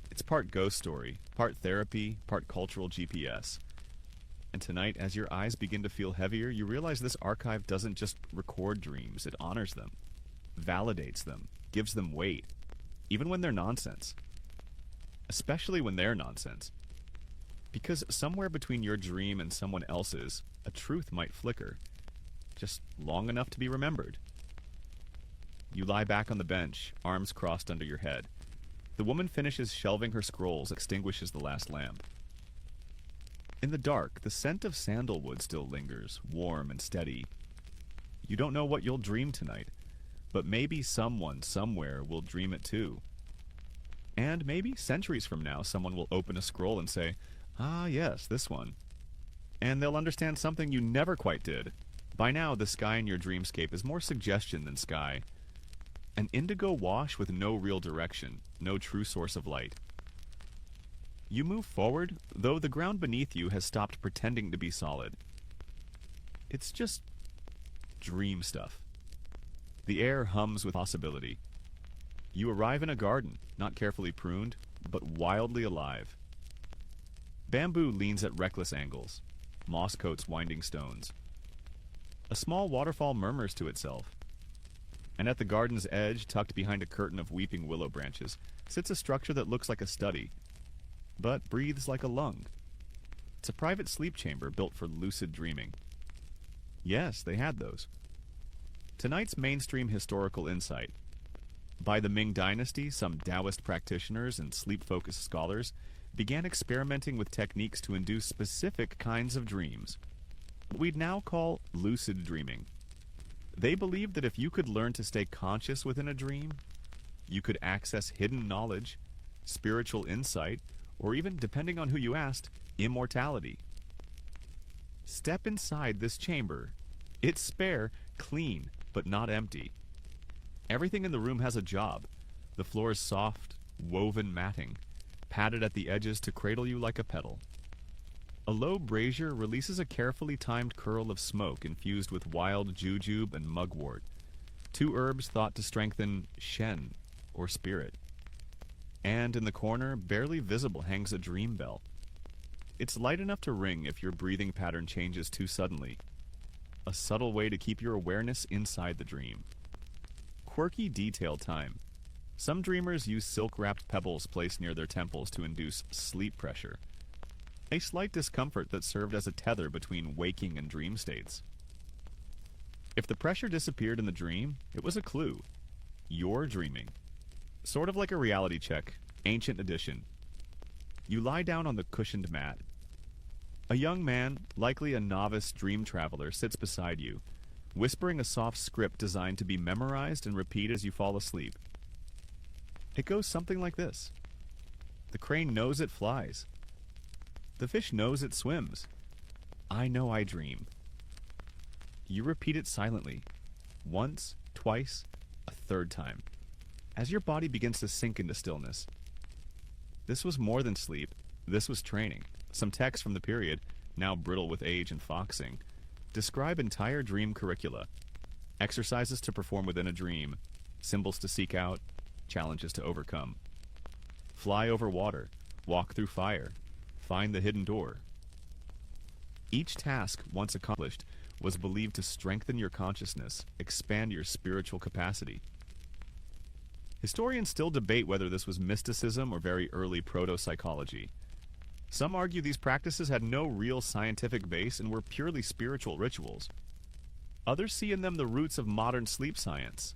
It's part ghost story, part therapy, part cultural GPS. And tonight, as your eyes begin to feel heavier, you realize this archive doesn't just record dreams, it honors them, validates them, gives them weight, even when they're nonsense. Especially when they're nonsense. Because somewhere between your dream and someone else's, a truth might flicker, just long enough to be remembered. You lie back on the bench, arms crossed under your head. The woman finishes shelving her scrolls, extinguishes the last lamp. In the dark, the scent of sandalwood still lingers, warm and steady. You don't know what you'll dream tonight, but maybe someone somewhere will dream it too. And maybe centuries from now, someone will open a scroll and say, "Ah, yes, this one." And they'll understand something you never quite did. By now, the sky in your dreamscape is more suggestion than sky. An indigo wash with no real direction, no true source of light. You move forward, though the ground beneath you has stopped pretending to be solid. It's just dream stuff. The air hums with possibility. You arrive in a garden, not carefully pruned, but wildly alive. Bamboo leans at reckless angles. Moss coats winding stones. A small waterfall murmurs to itself. And at the garden's edge, tucked behind a curtain of weeping willow branches, sits a structure that looks like a study, but breathes like a lung. It's a private sleep chamber built for lucid dreaming. Yes, they had those. Tonight's mainstream historical insight. By the Ming Dynasty, some Taoist practitioners and sleep-focused scholars began experimenting with techniques to induce specific kinds of dreams. What we'd now call lucid dreaming. They believed that if you could learn to stay conscious within a dream, you could access hidden knowledge, spiritual insight, or even, depending on who you asked, immortality. Step inside this chamber. It's spare, clean, but not empty. Everything in the room has a job. The floor is soft, woven matting, padded at the edges to cradle you like a petal. A low brazier releases a carefully timed curl of smoke infused with wild jujube and mugwort, two herbs thought to strengthen shen, or spirit. And in the corner, barely visible, hangs a dream bell. It's light enough to ring if your breathing pattern changes too suddenly. A subtle way to keep your awareness inside the dream. Quirky detail time. Some dreamers use silk-wrapped pebbles placed near their temples to induce sleep pressure. A slight discomfort that served as a tether between waking and dream states. If the pressure disappeared in the dream, it was a clue. You're dreaming. Sort of like a reality check, ancient edition. You lie down on the cushioned mat. A young man, likely a novice dream traveler, sits beside you, whispering a soft script designed to be memorized and repeated as you fall asleep. It goes something like this. The crane knows it flies. The fish knows it swims. I know I dream. You repeat it silently, once, twice, a third time, as your body begins to sink into stillness. This was more than sleep. This was training. Some texts from the period, now brittle with age and foxing, describe entire dream curricula. Exercises to perform within a dream, symbols to seek out, challenges to overcome. Fly over water, walk through fire, find the hidden door. Each task, once accomplished, was believed to strengthen your consciousness, expand your spiritual capacity. Historians still debate whether this was mysticism or very early proto-psychology. Some argue these practices had no real scientific base and were purely spiritual rituals. Others see in them the roots of modern sleep science,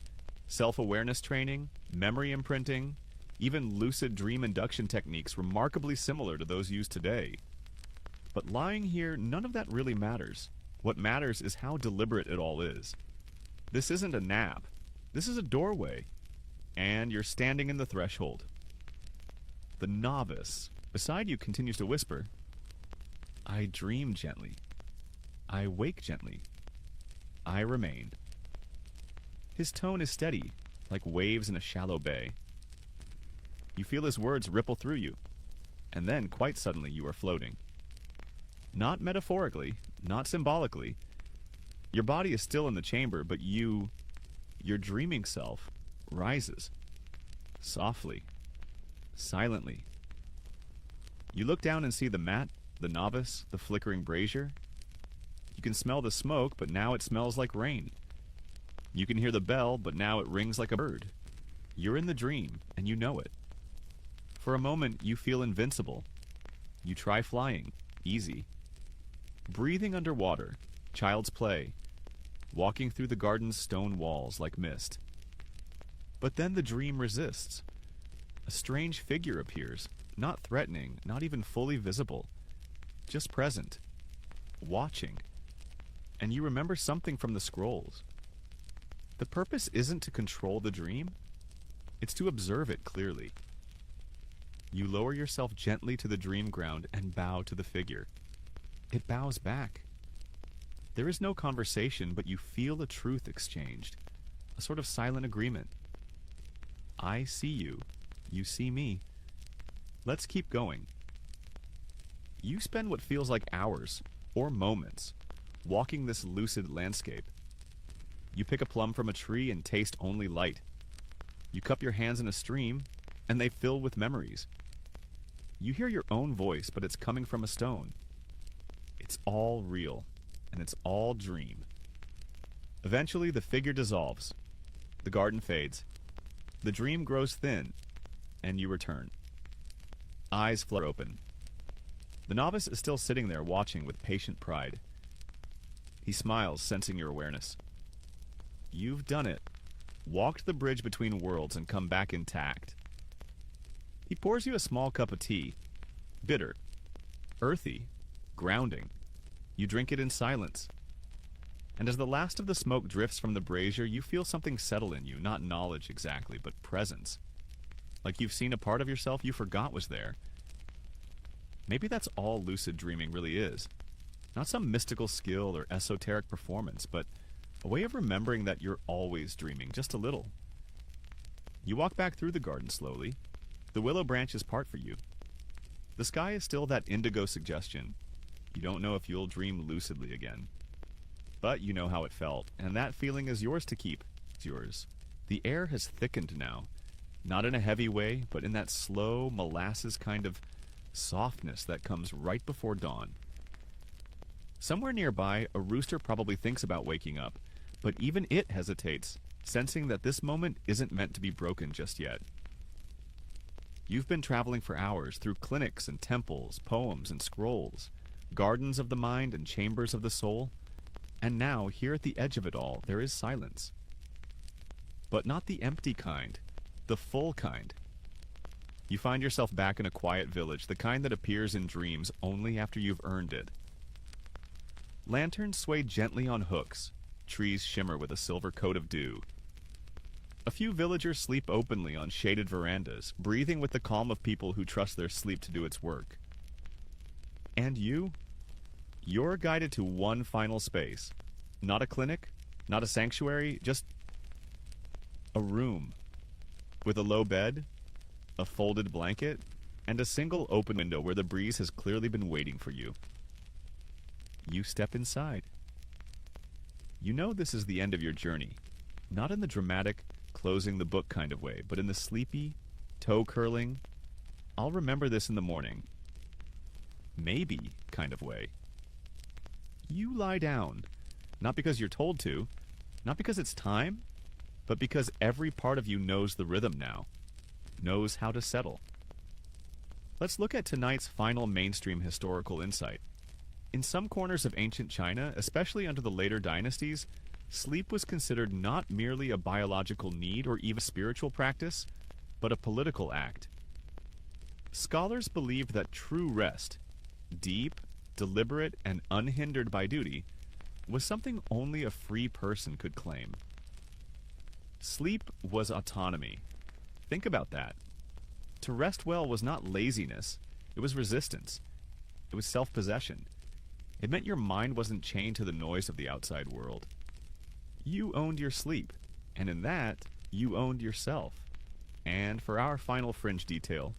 self-awareness training, memory imprinting, even lucid dream induction techniques remarkably similar to those used today. But lying here, none of that really matters. What matters is how deliberate it all is. This isn't a nap. This is a doorway. And you're standing in the threshold. The novice beside you continues to whisper, I dream gently. I wake gently. I remain. His tone is steady, like waves in a shallow bay. You feel his words ripple through you, and then, quite suddenly, you are floating. Not metaphorically, not symbolically. Your body is still in the chamber, but your dreaming self, rises. Softly. Silently. You look down and see the mat, the novice, the flickering brazier. You can smell the smoke, but now it smells like rain. You can hear the bell, but now it rings like a bird. You're in the dream, and you know it. For a moment, you feel invincible. You try flying. Easy. Breathing underwater. Child's play. Walking through the garden's stone walls like mist. But then the dream resists. A strange figure appears, not threatening, not even fully visible, just present, watching. And you remember something from the scrolls. The purpose isn't to control the dream, it's to observe it clearly. You lower yourself gently to the dream ground and bow to the figure. It bows back. There is no conversation, but you feel a truth exchanged, a sort of silent agreement. I see you. You see me. Let's keep going. You spend what feels like hours, or moments, walking this lucid landscape. You pick a plum from a tree and taste only light. You cup your hands in a stream, and they fill with memories. You hear your own voice, but it's coming from a stone. It's all real, and it's all dream. Eventually, the figure dissolves. The garden fades. The dream grows thin, and you return. Eyes flutter open. The novice is still sitting there watching with patient pride. He smiles, sensing your awareness. You've done it. Walked the bridge between worlds and come back intact. He pours you a small cup of tea. Bitter. Earthy. Grounding. You drink it in silence. And as the last of the smoke drifts from the brazier, you feel something settle in you, not knowledge exactly, but presence. Like you've seen a part of yourself you forgot was there. Maybe that's all lucid dreaming really is. Not some mystical skill or esoteric performance, but a way of remembering that you're always dreaming, just a little. You walk back through the garden slowly. The willow branches part for you. The sky is still that indigo suggestion. You don't know if you'll dream lucidly again. But you know how it felt, and that feeling is yours to keep. It's yours. The air has thickened now. Not in a heavy way, but in that slow, molasses kind of softness that comes right before dawn. Somewhere nearby, a rooster probably thinks about waking up, but even it hesitates, sensing that this moment isn't meant to be broken just yet. You've been traveling for hours through clinics and temples, poems and scrolls, gardens of the mind and chambers of the soul, and now, here at the edge of it all, there is silence. But not the empty kind, the full kind. You find yourself back in a quiet village, the kind that appears in dreams only after you've earned it. Lanterns sway gently on hooks. Trees shimmer with a silver coat of dew. A few villagers sleep openly on shaded verandas, breathing with the calm of people who trust their sleep to do its work. And you're guided to one final space. Not a clinic, not a sanctuary, just a room with a low bed, a folded blanket, and a single open window where the breeze has clearly been waiting for you. You step inside. You know this is the end of your journey, not in the dramatic, closing the book kind of way, but in the sleepy, toe-curling, I'll remember this in the morning, maybe kind of way. You lie down, not because you're told to, not because it's time, but because every part of you knows the rhythm now, knows how to settle. Let's look at tonight's final mainstream historical insight. In some corners of ancient China, especially under the later dynasties, sleep was considered not merely a biological need or even a spiritual practice, but a political act. Scholars believed that true rest, deep, deliberate, and unhindered by duty, was something only a free person could claim. Sleep was autonomy. Think about that. To rest well was not laziness, it was resistance. It was self-possession. It meant your mind wasn't chained to the noise of the outside world. You owned your sleep, and in that, you owned yourself. And for our final fringe detail,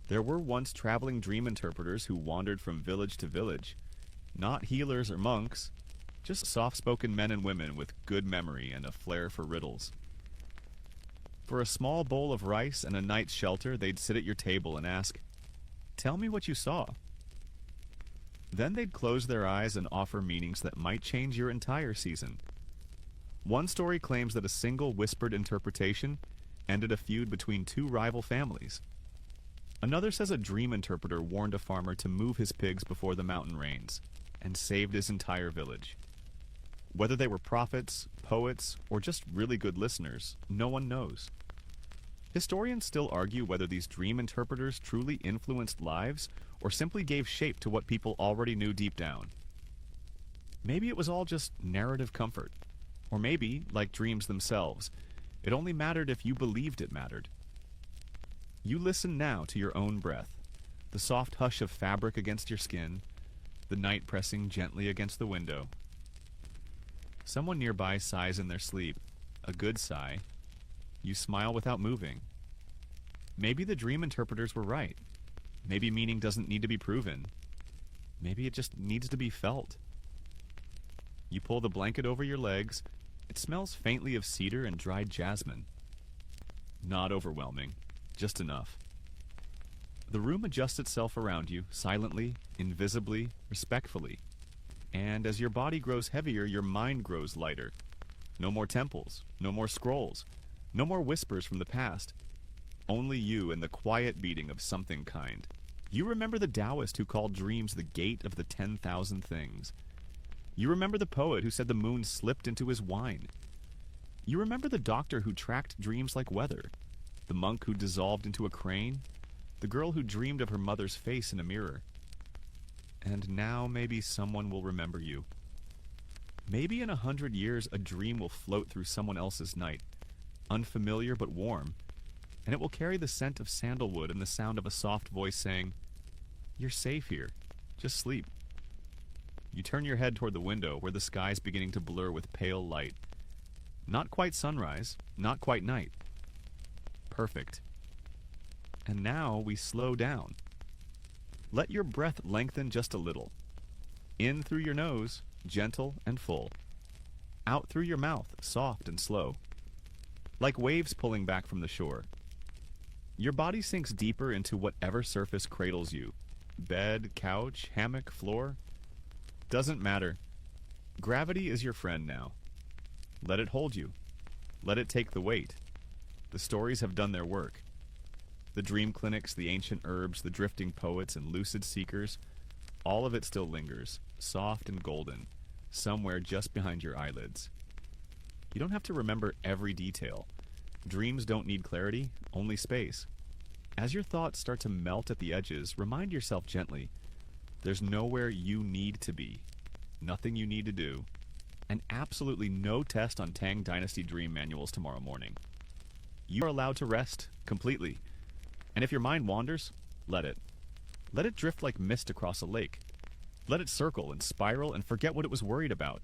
there were once traveling dream interpreters who wandered from village to village. Not healers or monks, just soft-spoken men and women with good memory and a flair for riddles. For a small bowl of rice and a night's shelter, they'd sit at your table and ask, "Tell me what you saw." Then they'd close their eyes and offer meanings that might change your entire season. One story claims that a single whispered interpretation ended a feud between two rival families. Another says a dream interpreter warned a farmer to move his pigs before the mountain rains, and saved his entire village. Whether they were prophets, poets, or just really good listeners, no one knows. Historians still argue whether these dream interpreters truly influenced lives or simply gave shape to what people already knew deep down. Maybe it was all just narrative comfort. Or maybe, like dreams themselves, it only mattered if you believed it mattered. You listen now to your own breath, the soft hush of fabric against your skin, the night pressing gently against the window. Someone nearby sighs in their sleep, a good sigh. You smile without moving. Maybe the dream interpreters were right. Maybe meaning doesn't need to be proven. Maybe it just needs to be felt. You pull the blanket over your legs. It smells faintly of cedar and dried jasmine. Not overwhelming, just enough. The room adjusts itself around you, silently, invisibly, respectfully. And as your body grows heavier, your mind grows lighter. No more temples, no more scrolls, no more whispers from the past. Only you and the quiet beating of something kind. You remember the Taoist who called dreams the gate of the 10,000 things. You remember the poet who said the moon slipped into his wine. You remember the doctor who tracked dreams like weather, the monk who dissolved into a crane, the girl who dreamed of her mother's face in a mirror. And now maybe someone will remember you. Maybe in 100 years a dream will float through someone else's night, unfamiliar but warm, and it will carry the scent of sandalwood and the sound of a soft voice saying, "You're safe here. Just sleep." You turn your head toward the window where the sky's beginning to blur with pale light. Not quite sunrise, not quite night. Perfect. And now we slow down. Let your breath lengthen just a little. In through your nose, gentle and full. Out through your mouth, soft and slow. Like waves pulling back from the shore. Your body sinks deeper into whatever surface cradles you. Bed, couch, hammock, floor. Doesn't matter. Gravity is your friend now. Let it hold you. Let it take the weight. The stories have done their work. The dream clinics, the ancient herbs, the drifting poets and lucid seekers, all of it still lingers, soft and golden, somewhere just behind your eyelids. You don't have to remember every detail. Dreams don't need clarity, only space. As your thoughts start to melt at the edges, remind yourself gently, there's nowhere you need to be, nothing you need to do, and absolutely no test on Tang Dynasty dream manuals tomorrow morning. You are allowed to rest completely. And if your mind wanders, let it. Let it drift like mist across a lake. Let it circle and spiral and forget what it was worried about.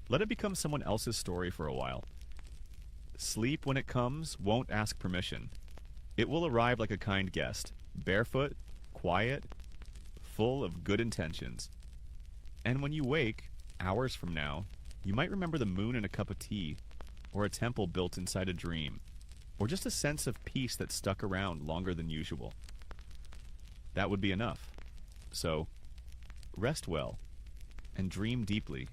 Let it become someone else's story for a while. Sleep, when it comes, won't ask permission. It will arrive like a kind guest, barefoot, quiet, full of good intentions. And when you wake, hours from now, you might remember the moon in a cup of tea, or a temple built inside a dream, or just a sense of peace that stuck around longer than usual. That would be enough. So, rest well, and dream deeply.